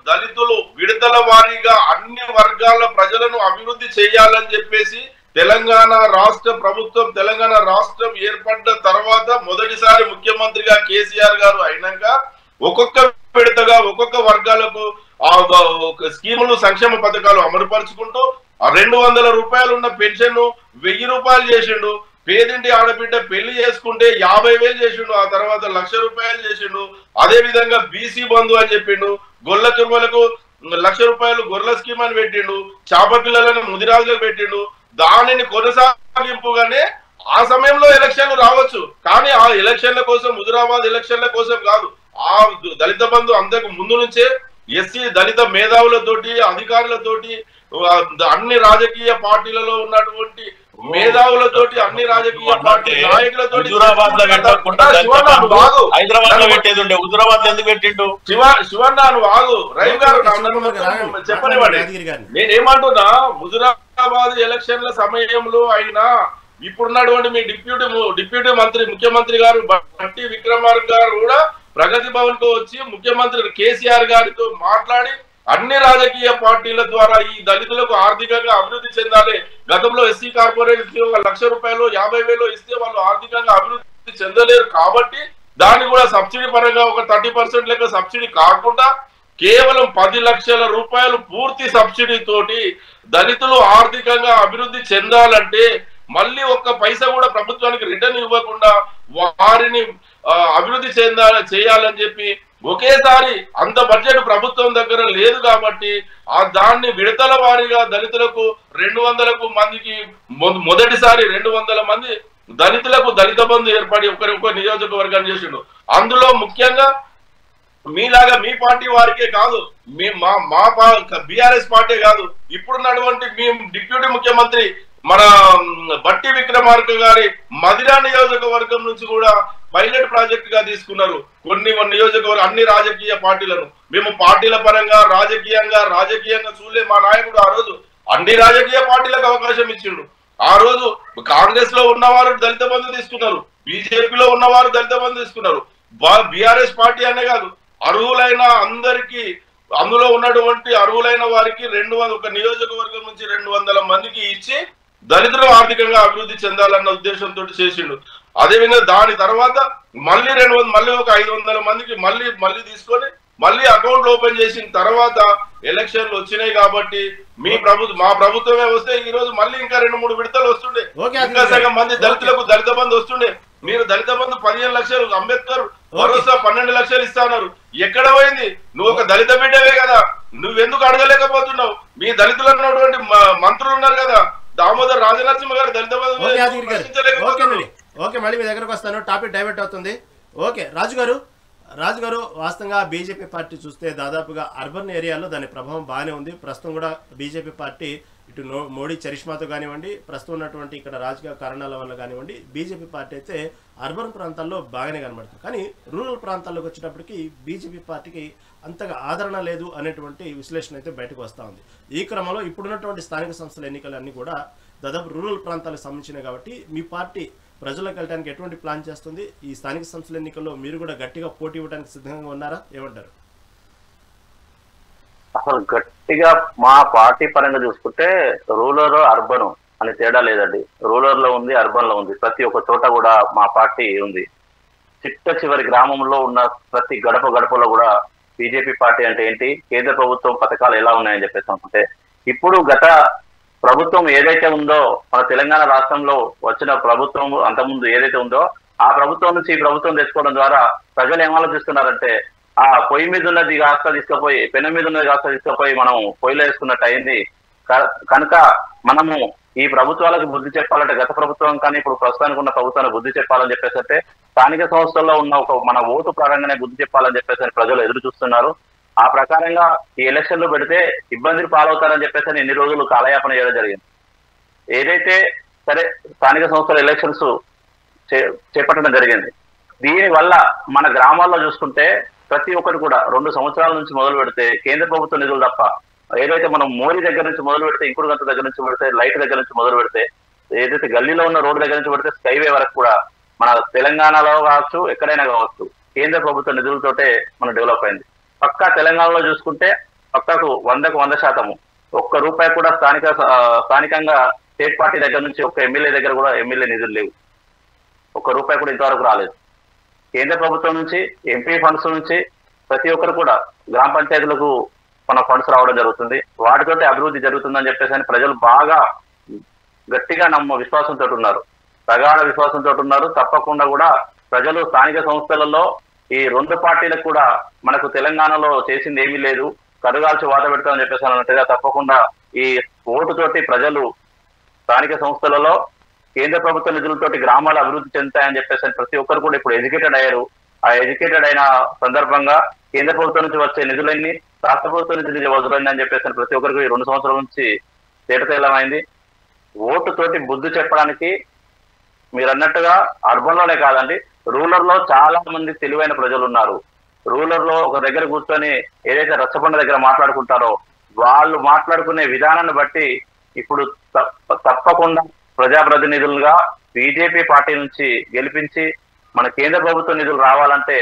దళితులు విడతల వారీగా అన్ని వర్గాల ప్రజలను అభివృద్ధి చేయాలని చెప్పేసి తెలంగాణ రాష్ట్ర ప్రభుత్వం తెలంగాణ రాష్ట్రం ఏర్పడ్డ తర్వాత మొదటిసారి ముఖ్యమంత్రిగా కేసీఆర్ గారు అయినాక ఒక్కొక్క విడతగా ఒక్కొక్క వర్గాలకు స్కీములు సంక్షేమ పథకాలు అమలుపరుచుకుంటూ 200 రూపాయలు ఉన్న పెన్షన్ 1000 రూపాయలు చేసిండు. పేదింటి ఆడబిడ్డ పెళ్లి చేసుకుంటే 50,000 చేసిండు. ఆ తర్వాత 1,00,000 రూపాయలు చేసిండు. అదే విధంగా బీసీ బంధు అని చెప్పిండు. గొల్ల తిరుమలకు 1,00,000 రూపాయలు గొర్రెల స్కీమ్ అని పెట్టిండు. చేప పిల్లలను ముదిరాజులకు పెట్టిండు. దానిని కొనసాగింపుగానే ఆ సమయంలో ఎలక్షన్లు రావచ్చు, కానీ ఆ ఎలక్షన్ల కోసం హుజూరాబాద్ ఎలక్షన్ల కోసం కాదు. ఆ దళిత బంధు అంతకు ముందు నుంచే ఎస్సీ దళిత మేధావులతోటి అధికారులతోటి అన్ని రాజకీయ పార్టీలలో ఉన్నటువంటి మేధావులతోటి అన్ని రాజకీయ పార్టీ నాయకులతోటి హైదరాబాద్ లో పెట్టేది ఉండే హుజూరాబాద్ ఎందుకు పెట్టిండు? శివన్న నువ్వు ఆగు, రైతు గారు చెప్పనివ్వండి. నేనేమంటున్నా, హుజూరాబాద్ ఎలక్షన్ల సమయంలో అయినా ఇప్పుడున్నటువంటి మీ డిప్యూటీ మంత్రి ముఖ్యమంత్రి గారు బట్టి విక్రమార్క గారు కూడా ప్రగతి భవన్ కు వచ్చి ముఖ్యమంత్రి కేసీఆర్ గారితో మాట్లాడి అన్ని రాజకీయ పార్టీల ద్వారా ఈ దళితులకు ఆర్థికంగా అభివృద్ధి చెందాలి. గతంలో ఎస్సీ కార్పొరేట్ 1,00,000 రూపాయలు 50,000 ఇస్తే వాళ్ళు ఆర్థికంగా అభివృద్ధి చెందలేరు కాబట్టి దాన్ని కూడా సబ్సిడీ పరంగా ఒక 30% లెక్క సబ్సిడీ కాకుండా కేవలం 10 లక్షల రూపాయలు పూర్తి సబ్సిడీ తోటి దళితులు ఆర్థికంగా అభివృద్ధి చెందాలంటే మళ్ళీ ఒక్క పైసా కూడా ప్రభుత్వానికి రిటర్న్ ఇవ్వకుండా వారిని అభివృద్ధి చేయాలని చెప్పి ఒకేసారి అంత బడ్జెట్ ప్రభుత్వం దగ్గర లేదు కాబట్టి దాన్ని విడతల వారీగా దళితులకు 200 మందికి మొదటిసారి 200 మంది దళితులకు దళిత బంధు ఏర్పడి ఒకరి నియోజకవర్గాన్ని చేసిండు. అందులో ముఖ్యంగా మీలాగా మీ పార్టీ వారికే కాదు, మా బీఆర్ఎస్ పార్టీ కాదు, ఇప్పుడున్నటువంటి మీ డిప్యూటీ ముఖ్యమంత్రి మన బట్టి విక్రమార్క గారి మదిరా నియోజకవర్గం నుంచి కూడా పైలట్ ప్రాజెక్ట్ గా తీసుకున్నారు. కొన్ని నియోజకవర్గం అన్ని రాజకీయ పార్టీలను మేము పార్టీల పరంగా రాజకీయంగా చూలే మా నాయకుడు ఆ రోజు అన్ని రాజకీయ పార్టీలకు అవకాశం ఇచ్చిండు. ఆ రోజు కాంగ్రెస్ లో ఉన్నవారు దళిత బంధు తీసుకున్నారు, బీజేపీలో ఉన్నవారు దళిత బంధు తీసుకున్నారు. బీఆర్ఎస్ పార్టీ అనే కాదు, అర్హులైన అందరికీ అందులో ఉన్నటువంటి అర్హులైన వారికి 200 ఒక నియోజకవర్గం నుంచి 200 మందికి ఇచ్చి దళితులు ఆర్థికంగా అభివృద్ధి చెందాలన్న ఉద్దేశంతో చేసిండు. అదేవిధంగా దాని తర్వాత మళ్ళీ ఒక 500 మందికి మళ్ళీ తీసుకొని మళ్ళీ అకౌంట్లు ఓపెన్ చేసిన తర్వాత ఎలక్షన్లు వచ్చినాయి కాబట్టి మా ప్రభుత్వమే వస్తే ఈ రోజు మళ్ళీ ఇంకా 2-3 విడతలు వస్తుండే, ఇంకా సగం మంది దళితులకు దళిత బంధు వస్తుండే. మీరు దళిత బంధు 15 లక్షలు, అంబేద్కర్ భరోసా 12 లక్షలు ఇస్తాన్నారు. ఎక్కడ పోయింది? నువ్వు ఒక దళిత బిడ్డవే కదా, నువ్వెందుకు అడగలేకపోతున్నావు? మీ దళితులు అన్నటువంటి మంత్రులు ఉన్నారు కదా, దామోదర్ రాజనరసింహ గారు దళిత బంధు. ఓకే, మళ్ళీ మీ దగ్గరకు వస్తాను, టాపిక్ డైవర్ట్ అవుతుంది. ఓకే రాజు గారు వాస్తవంగా బీజేపీ పార్టీ చూస్తే దాదాపుగా అర్బన్ ఏరియాలో దాని ప్రభావం బాగానే ఉంది. ప్రస్తుతం కూడా బీజేపీ పార్టీ ఇటు మోడీ చరిష్మాతో కానివ్వండి, ప్రస్తుతం ఉన్నటువంటి ఇక్కడ రాజకీయ కారణాల వల్ల కానివ్వండి, బీజేపీ పార్టీ అయితే అర్బన్ ప్రాంతాల్లో బాగానే కనబడుతుంది. కానీ రూరల్ ప్రాంతాల్లోకి వచ్చేటప్పటికి బీజేపీ పార్టీకి అంతగా ఆదరణ లేదు అనేటువంటి విశ్లేషణ అయితే బయటకు వస్తూ ఉంది. ఈ క్రమంలో ఇప్పుడున్నటువంటి స్థానిక సంస్థల ఎన్నికలన్నీ కూడా దాదాపు రూరల్ ప్రాంతాలకు సంబంధించినవి కాబట్టి మీ పార్టీ ప్రజలకు వెళ్ళడానికి ఎటువంటి ప్లాన్ చేస్తుంది? ఈ స్థానిక సంస్థల ఎన్నికల్లో మీరు కూడా గట్టిగా పోటీ ఇవ్వడానికి సిద్ధంగా ఉన్నారా? ఏమంటారు? అసలు గట్టిగా మా పార్టీ పరంగా చూసుకుంటే రూరల్ అర్బన్ అని తేడా లేదండి. రూరల్ లో ఉంది, అర్బన్ లో ఉంది. ప్రతి ఒక్క చోట కూడా మా పార్టీ ఉంది. చివరి గ్రామంలో ఉన్న ప్రతి గడపలో కూడా బీజేపీ పార్టీ అంటే ఏంటి, కేంద్ర ప్రభుత్వం పథకాలు ఎలా ఉన్నాయని చెప్పేసి అనుకుంటే, ఇప్పుడు గత ప్రభుత్వం ఏదైతే ఉందో, మన తెలంగాణ రాష్ట్రంలో వచ్చిన ప్రభుత్వం అంతకుముందు ఏదైతే ఉందో ఆ ప్రభుత్వం నుంచి ఈ ప్రభుత్వం తెచ్చుకోవడం ద్వారా ప్రజలు ఏం ఆలోచిస్తున్నారంటే, ఆ పొయ్యి మీద ఉన్నది కాస్త తీసుకుపోయి, పెనం మీద ఉన్నది కాస్త తీసుకుపోయి మనం పొయ్యిలో వేసుకున్నట్టు అయింది. కనుక మనము ఈ ప్రభుత్వాలకు బుద్ధి చెప్పాలంటే, గత ప్రభుత్వం కానీ ఇప్పుడు ప్రస్తుతానికి ఉన్న ప్రభుత్వానికి బుద్ధి చెప్పాలని చెప్పేసి అంటే, స్థానిక సంస్థల్లో ఉన్న మన ఓటు పరంగానే బుద్ధి చెప్పాలని చెప్పేసి ప్రజలు ఎదురు చూస్తున్నారు. ఆ ప్రకారంగా ఈ ఎలక్షన్లు పెడితే ఇబ్బందులు పాలవుతారని చెప్పేసి ఎన్ని రోజులు కాలయాపన చేయడం జరిగింది. ఏదైతే సరే స్థానిక సంస్థల ఎలక్షన్స్ చేపట్టడం జరిగింది. దీనివల్ల మన గ్రామాల్లో చూసుకుంటే ప్రతి ఒక్కరు కూడా 2 సంవత్సరాల నుంచి మొదలు పెడితే కేంద్ర ప్రభుత్వ నిధులు తప్ప, ఏదైతే మనం మోరీ దగ్గర నుంచి మొదలు పెడితే, ఇంకుడు గంట దగ్గర నుంచి పెడితే, లైట్ దగ్గర నుంచి మొదలు పెడితే, ఏదైతే గల్లీలో ఉన్న రోడ్డు దగ్గర నుంచి పెడితే స్కైవే వరకు కూడా మన తెలంగాణలో కావచ్చు, ఎక్కడైనా కావచ్చు, కేంద్ర ప్రభుత్వ నిధులతోటే మనం డెవలప్ అయింది. పక్కా తెలంగాణలో చూసుకుంటే పక్కకు 100కు 100% ఒక్క రూపాయి కూడా స్థానికంగా స్టేట్ పార్టీ దగ్గర నుంచి ఒక్క ఎమ్మెల్యే దగ్గర కూడా ఎమ్మెల్యే నిధులు లేవు. ఒక్క రూపాయి కూడా ఇంతవరకు రాలేదు. కేంద్ర ప్రభుత్వం నుంచి, ఎంపీ ఫండ్స్ నుంచి ప్రతి ఒక్కరు కూడా గ్రామ పంచాయతీలకు మన ఫండ్స్ రావడం జరుగుతుంది. వాటితోటి అభివృద్ధి జరుగుతుందని చెప్పేసి ప్రజలు బాగా గట్టిగా విశ్వాసంతో ఉన్నారు, ప్రగాఢ విశ్వాసంతో ఉన్నారు. తప్పకుండా కూడా ప్రజలు స్థానిక సంస్థలలో ఈ 2 పార్టీలకు కూడా మనకు తెలంగాణలో చేసింది ఏమీ లేదు, కరుగాల్చి వాత పెడతామని చెప్పేసి అన్నట్టుగా తప్పకుండా ఈ ఓటుతోటి ప్రజలు స్థానిక సంస్థలలో కేంద్ర ప్రభుత్వ నిధులతోటి గ్రామాలు అభివృద్ధి చెందుతాయని చెప్పేసి ప్రతి ఒక్కరు కూడా ఇప్పుడు ఎడ్యుకేటెడ్ అయ్యారు. ఆ ఎడ్యుకేటెడ్ అయిన సందర్భంగా కేంద్ర ప్రభుత్వం నుంచి వచ్చే నిధులన్నీ రాష్ట్ర ప్రభుత్వం నుంచి వదులైంది అని చెప్పేసి ప్రతి ఒక్కరికి 2 సంవత్సరాల నుంచి తేటతెల్లమైంది. ఓటుతోటి బుద్ధి చెప్పడానికి మీరు అన్నట్టుగా అర్బన్ లోనే కాదండి, రూరల్ లో చాలా మంది తెలివైన ప్రజలు ఉన్నారు. రూరల్ లో ఒక దగ్గర కూర్చొని ఏదైతే రచ్చబండ దగ్గర మాట్లాడుకుంటారో వాళ్ళు మాట్లాడుకునే విధానాన్ని బట్టి ఇప్పుడు తప్పకుండా ప్రజాప్రతినిధులుగా బీజేపీ పార్టీ నుంచి గెలిపించి మన కేంద్ర ప్రభుత్వ నిధులు రావాలంటే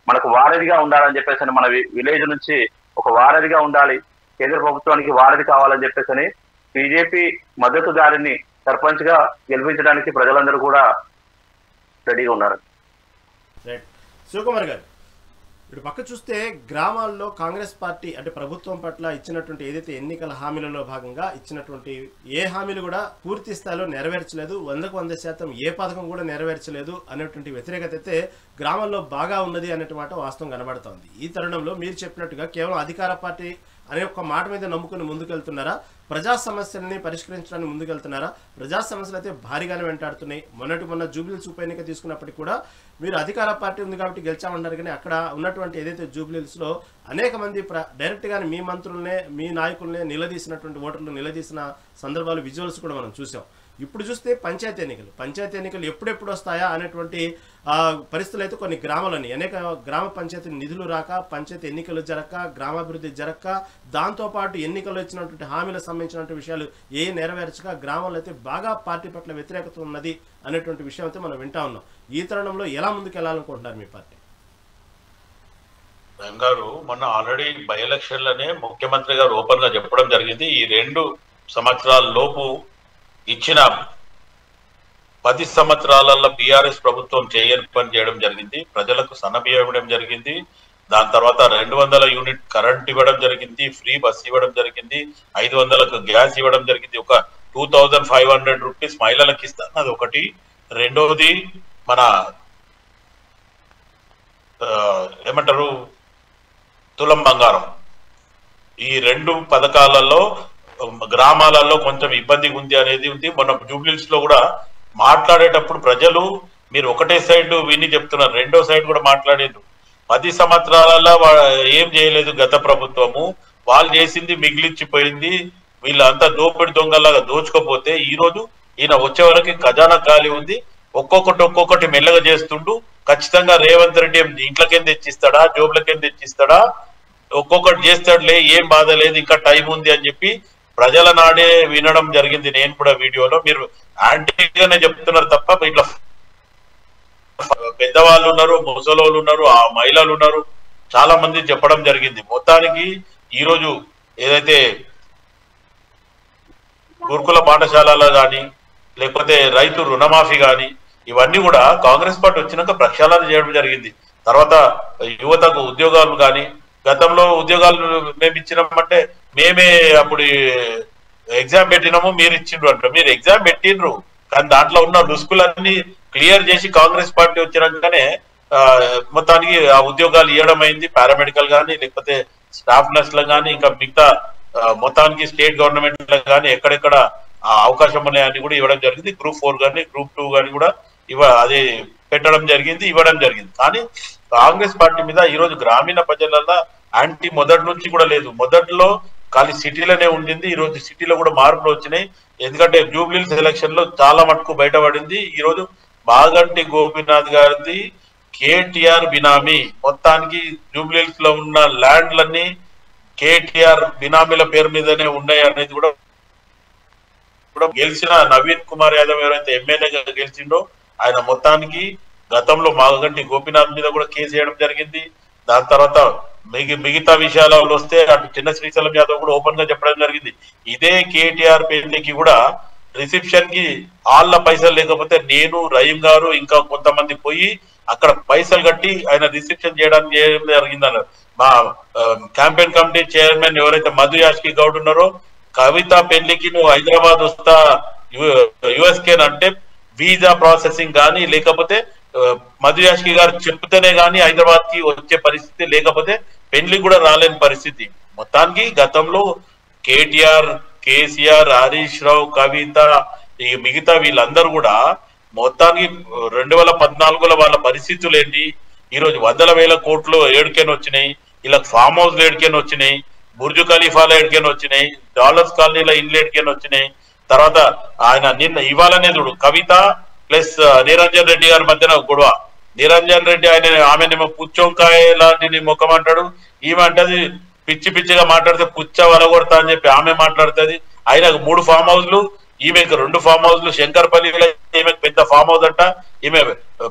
మనకు వారధిగా ఉండాలని చెప్పేసి, మన విలేజ్ నుంచి ఒక వారధిగా ఉండాలి, కేంద్ర ప్రభుత్వానికి వారధి కావాలని చెప్పేసి బీజేపీ మద్దతుదారిని సర్పంచ్ గా గెలిపించడానికి ప్రజలందరూ కూడా రెడీగా ఉన్నారు. శివకుమార్ గారు, ఇప్పుడు పక్క చూస్తే గ్రామాల్లో కాంగ్రెస్ పార్టీ అంటే ప్రభుత్వం పట్ల ఇచ్చినటువంటి ఏదైతే ఎన్నికల హామీలలో భాగంగా ఇచ్చినటువంటి ఏ హామీలు కూడా పూర్తి స్థాయిలో నెరవేర్చలేదు, 100కు 100% ఏ పథకం కూడా నెరవేర్చలేదు అనేటువంటి వ్యతిరేకత అయితే గ్రామాల్లో బాగా ఉన్నది అనేటువంటి మాట వాస్తవం కనబడుతోంది. ఈ తరుణంలో మీరు చెప్పినట్టుగా కేవలం అధికార పార్టీ అనే ఒక్క మాట మీద నమ్ముకుని ముందుకెళ్తున్నారా, ప్రజా సమస్యలని పరిష్కరించడానికి ముందుకెళ్తున్నారా? ప్రజా సమస్యలు అయితే భారీగానే వెంటాడుతున్నాయి. మొన్న జూబ్లీహిల్స్ ఉప ఎన్నిక తీసుకున్నప్పటికీ కూడా మీరు అధికార పార్టీ ఉంది కాబట్టి గెలిచామన్నారు, కానీ అక్కడ ఉన్నటువంటి ఏదైతే జూబ్లీహిల్స్లో అనేక మంది డైరెక్ట్గానే మీ మంత్రులనే, మీ నాయకులనే నిలదీసినటువంటి ఓటర్లు నిలదీసిన సందర్భాలు, విజువల్స్ కూడా మనం చూసాం. ఇప్పుడు చూస్తే పంచాయతీ ఎన్నికలు ఎప్పుడెప్పుడు వస్తాయా అనేటువంటి పరిస్థితులు అయితే కొన్ని గ్రామాలని, అనేక గ్రామ పంచాయతీ నిధులు రాక, పంచాయతీ ఎన్నికలు జరగక, గ్రామాభివృద్ధి జరగక, దాంతోపాటు ఎన్నికల్లో ఇచ్చినటువంటి హామీలకు సంబంధించినటువంటి విషయాలు ఏ నెరవేర్చక గ్రామాల్లో అయితే బాగా పార్టీ పట్ల వ్యతిరేకత ఉన్నది అనేటువంటి విషయం అయితే మనం వింటా ఉన్నాం. ఈ తరుణంలో ఎలా ముందుకు వెళ్ళాలనుకుంటున్నారు మీ పార్టీ? గారు మొన్న ఆల్రెడీ బై ఎలక్షన్లనే ముఖ్యమంత్రి గారు ఓపెన్ గా చెప్పడం జరిగింది, ఈ 2 సంవత్సరాల లోపు ఇచ్చిన 10 సంవత్సరాలలో బీఆర్ఎస్ ప్రభుత్వం చేయని పని చేయడం జరిగింది, ప్రజలకు సన్నబియ్యం ఇవ్వడం జరిగింది, దాని తర్వాత 200 యూనిట్ కరెంట్ ఇవ్వడం జరిగింది, ఫ్రీ బస్ ఇవ్వడం జరిగింది, 500కు గ్యాస్ ఇవ్వడం జరిగింది. ఒక 2500 రూపీస్ మహిళలకు ఇస్తాను, అది ఒకటి. రెండవది మన ఏమంటారు తులం బంగారం. ఈ 2 పథకాలలో గ్రామాలలో కొంచెం ఇబ్బంది ఉంది అనేది ఉంది. మొన్న జూబ్లీస్ లో కూడా మాట్లాడేటప్పుడు ప్రజలు మీరు ఒకటే సైడ్ విని చెప్తున్నారు, రెండో సైడ్ కూడా మాట్లాడేది 10 సంవత్సరాలలో ఏం చేయలేదు గత ప్రభుత్వము, వాళ్ళు చేసింది మిగిలిచ్చిపోయింది, వీళ్ళంతా దోపిడి దొంగలాగా దోచుకోపోతే ఈ రోజు ఈయన వచ్చే వరకు ఖజానా ఖాళీ ఉంది, ఒక్కొక్కటి మెల్లగా చేస్తుండు. ఖచ్చితంగా రేవంత్ రెడ్డి ఇంట్లోకేం తెచ్చిస్తాడా, జోబులకేం తెచ్చిస్తాడా, ఒక్కొక్కటి చేస్తాడులే, ఏం బాధ లేదు, ఇంకా టైం ఉంది అని చెప్పి ప్రజల నాడే వినడం జరిగింది. నేను కూడా వీడియోలో మీరు యాంటీగానే చెప్తున్నారు తప్ప ఇట్లా పెద్దవాళ్ళు ఉన్నారు, ముసలోళ్ళు ఉన్నారు, ఆ మహిళలు ఉన్నారు, చాలా మంది చెప్పడం జరిగింది. మొత్తానికి ఈరోజు ఏదైతే గురుకుల పాఠశాలలో కానీ లేకపోతే రైతు రుణమాఫీ కానీ ఇవన్నీ కూడా కాంగ్రెస్ పార్టీ వచ్చినాక ప్రక్షాళన చేయడం జరిగింది. తర్వాత యువతకు ఉద్యోగాలు కానీ, గతంలో ఉద్యోగాలు మేము ఇచ్చినామంటే మేమే అప్పుడు ఎగ్జామ్ పెట్టినాము, మీరు ఇచ్చిండ్రు అంటారు. మీరు ఎగ్జామ్ పెట్టిండ్రు కానీ దాంట్లో ఉన్న రుసుకులన్నీ క్లియర్ చేసి కాంగ్రెస్ పార్టీ వచ్చినాకనే మొత్తానికి ఆ ఉద్యోగాలు ఇవ్వడం అయింది. పారామెడికల్ కానీ లేకపోతే స్టాఫ్ నర్సులకు కానీ ఇంకా మిగతా మొత్తానికి స్టేట్ గవర్నమెంట్ కానీ ఎక్కడెక్కడ అవకాశం ఉన్నాయని కూడా ఇవ్వడం జరిగింది. గ్రూప్ 4 కానీ గ్రూప్ 2 కానీ కూడా అది పెట్టడం జరిగింది, ఇవ్వడం జరిగింది. కానీ కాంగ్రెస్ పార్టీ మీద ఈరోజు గ్రామీణ ప్రజలలో యాంటీ మొదటి నుంచి కూడా లేదు. మొదట్లో ఖాళీ సిటీలోనే ఉండింది, ఈరోజు సిటీలో కూడా మార్పులు వచ్చినాయి. ఎందుకంటే జూబ్లీహిల్స్ ఎలక్షన్ లో చాలా మటుకు బయటపడింది. ఈరోజు మాగంటి గోపీనాథ్ గారిది కేటీఆర్ బినామీ, మొత్తానికి జూబ్లీహిల్స్ లో ఉన్న ల్యాండ్లన్నీ కేటీఆర్ బినామీల పేరు మీదనే ఉన్నాయి అనేది కూడా గెలిచిన నవీన్ కుమార్ యాదవ్ ఎవరైతే ఎమ్మెల్యేగా గెలిచిండో ఆయన మొత్తానికి గతంలో మాగంటి గోపీనాథ్ మీద కూడా కేసు చేయడం జరిగింది. దాని తర్వాత మిగతా విషయాలలో వస్తే అటు చిన్న శ్రీశైలం యాదవ్ కూడా ఓపెన్ గా చెప్పడం జరిగింది. ఇదే కేటీఆర్ పెళ్లికి కూడా రిసెప్షన్ కి వాళ్ళ పైసలు లేకపోతే నేను, రహీం గారు ఇంకా కొంతమంది పోయి అక్కడ పైసలు కట్టి ఆయన రిసెప్షన్ చేయడానికి జరిగింది అన్నారు. మా క్యాంపెయిన్ కమిటీ చైర్మన్ ఎవరైతే మధు యాష్కి గౌడ్ ఉన్నారో, కవిత పెళ్లికి నువ్వు హైదరాబాద్ వస్తా యుఎస్కే అంటే వీసా ప్రాసెసింగ్ కానీ లేకపోతే మధు యాష్కి గారు చెప్తేనే కానీ హైదరాబాద్ కి వచ్చే పరిస్థితి, లేకపోతే పెళ్లి కూడా రాలేని పరిస్థితి. మొత్తానికి గతంలో కేటీఆర్, కేసీఆర్, హరీష్ రావు, కవిత మిగతా వీళ్ళందరూ కూడా మొత్తానికి 2014లో వాళ్ళ పరిస్థితులు ఏంటి, ఈరోజు 100,000 కోట్లు ఏడుకేని వచ్చినాయి, ఇలా ఫామ్ హౌస్ ఏడుకేని వచ్చినాయి, బుర్జు ఖలీఫాలో ఏడుకేని వచ్చినాయి, డాలర్స్ కాలనీలో ఇండ్లు ఏడుకేని వచ్చినాయి. తర్వాత ఆయన నిన్న ఇవాళనే చూడు కవిత ప్లస్ నిరంజన్ రెడ్డి గారి మధ్యన గొడవ. నిరంజన్ రెడ్డి ఆమెనేమో పుచ్చొంకాయ లాంటి ముఖం అంటాడు, ఈమె అంటది పిచ్చి పిచ్చిగా మాట్లాడితే పుచ్చ వలగొడతా అని చెప్పి ఆమె మాట్లాడుతుంది. ఆయనకు 3 ఫామ్ హౌస్లు, ఈమెకు 2 ఫామ్ హౌస్లు, శంకర్పల్లిలో ఈమెకు పెద్ద ఫామ్ హౌస్ అంట. ఈమె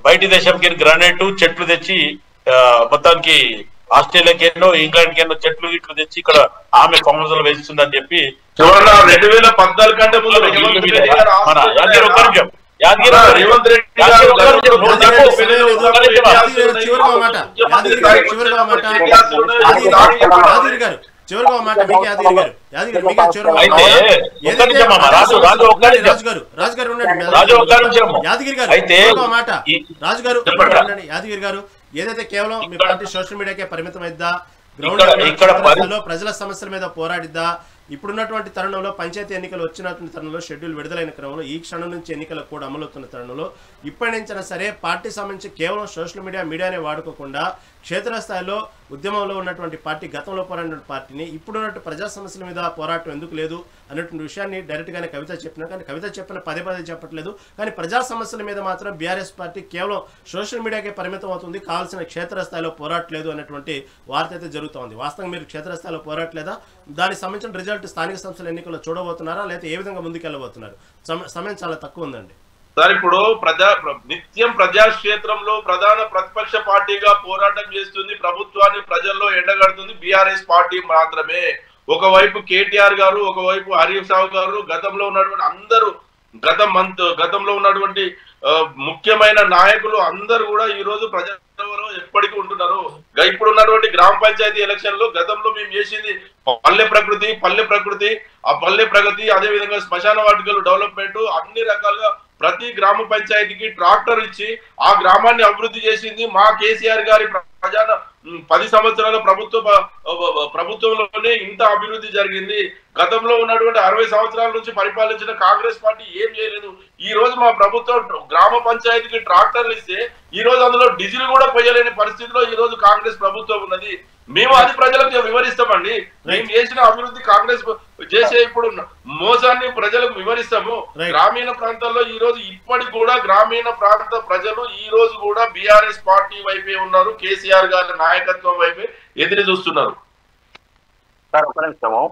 బయటి దేశంకి గ్రానైట్ చెట్లు తెచ్చి మొత్తానికి ఆస్ట్రేలియాకి ఎన్నో ఇంగ్లాండ్కి ఎన్నో చెట్లు ఇట్లు తెచ్చి ఇక్కడ ఆమె ఫామ్ హౌస్ లో వేస్తుందని చెప్పి 2014 కంటే ముందు యాదగిరి గారు ఏదైతే కేవలం మీ పార్టీ సోషల్ మీడియాకే పరిమితం అయిద్దా, గ్రౌండ్ ప్రజల సమస్యల మీద పోరాడిద్దా, ఇప్పుడున్నటువంటి తరుణంలో పంచాయతీ ఎన్నికలు వచ్చినటువంటి తరుణంలో షెడ్యూల్ విడుదలైన క్రమంలో ఈ క్షణం నుంచి ఎన్నికలకు కూడా అమలవుతున్న తరుణంలో ఇప్పటి నుంచైనా సరే పార్టీ సంబంధించి కేవలం సోషల్ మీడియానే వాడుకోకుండా క్షేత్రస్థాయిలో ఉద్యమంలో ఉన్నటువంటి పార్టీ, గతంలో పోరాడిన పార్టీని ఇప్పుడున్నటువంటి ప్రజా సమస్యల మీద పోరాటం ఎందుకు లేదు అనేటువంటి విషయాన్ని డైరెక్ట్గానే కవిత చెప్పినా, కానీ కవిత చెప్పిన పదే చెప్పట్లేదు. కానీ ప్రజా సమస్యల మీద మాత్రం బీఆర్ఎస్ పార్టీ కేవలం సోషల్ మీడియాకే పరిమితం అవుతుంది, కావాల్సిన క్షేత్రస్థాయిలో పోరాటలేదు అనేటువంటి వార్త అయితే జరుగుతోంది. వాస్తవంగా మీరు క్షేత్రస్థాయిలో పోరాటలేదా, దానికి సంబంధించిన రిజల్ట్ స్థానిక సంస్థల ఎన్నికల్లో చూడబోతున్నారా, లేకపోతే ఏ విధంగా ముందుకెళ్ళబోతున్నారు? సమయం చాలా తక్కువ ఉందండి సార్. ఇప్పుడు నిత్యం ప్రజాక్షేత్రంలో ప్రధాన ప్రతిపక్ష పార్టీగా పోరాటం చేస్తుంది, ప్రభుత్వాన్ని ప్రజల్లో ఎండగడుతుంది బీఆర్ఎస్ పార్టీ మాత్రమే. ఒకవైపు కేటీఆర్ గారు, ఒకవైపు హరీష్ రావు గారు, గతంలో ఉన్నటువంటి అందరూ గతంలో ఉన్నటువంటి ముఖ్యమైన నాయకులు అందరూ కూడా ఈ రోజు ప్రజలలో ఎప్పటికీ ఉంటున్నారు. ఇప్పుడు ఉన్నటువంటి గ్రామ పంచాయతీ ఎలక్షన్ లో గతంలో మేము చేసింది పల్లె ప్రకృతి ఆ పల్లె ప్రగతి, అదే విధంగా శ్మశాన వాటికలు డెవలప్మెంట్, అన్ని రకాలుగా ప్రతి గ్రామ పంచాయతీకి ట్రాక్టర్ ఇచ్చి ఆ గ్రామాన్ని అభివృద్ధి చేసింది మా కేసీఆర్ గారి 10 సంవత్సరాల ప్రభుత్వంలోనే ఇంత అభివృద్ధి జరిగింది. గతంలో ఉన్నటువంటి 60 సంవత్సరాల నుంచి పరిపాలించిన కాంగ్రెస్ పార్టీ ఏం చేయలేదు. ఈ రోజు మా ప్రభుత్వం గ్రామ పంచాయతీకి ట్రాక్టర్లు ఇస్తే ఈ రోజు అందులో డీజిల్ కూడా పోయలేని పరిస్థితిలో ఈ రోజు కాంగ్రెస్ ప్రభుత్వం ఉన్నది. మేము అది ప్రజలకు వివరిస్తామండి. మేము చేసిన అభివృద్ధి, కాంగ్రెస్ చేసే ఇప్పుడు మోసాన్ని ప్రజలకు వివరిస్తాము. గ్రామీణ ప్రాంతాల్లో ఈ రోజు ఇప్పటికి కూడా గ్రామీణ ప్రాంత ప్రజలు ఈ రోజు కూడా బీఆర్ఎస్ పార్టీ వైపే ఉన్నారు, కేసీఆర్ గారి నాయకత్వం వైపే ఎదురు చూస్తున్నారు. సార్ ఒక నిమిషము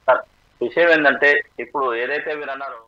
సార్, విషయం ఏంటంటే ఇప్పుడు ఏదైతే మీరు అన్నారో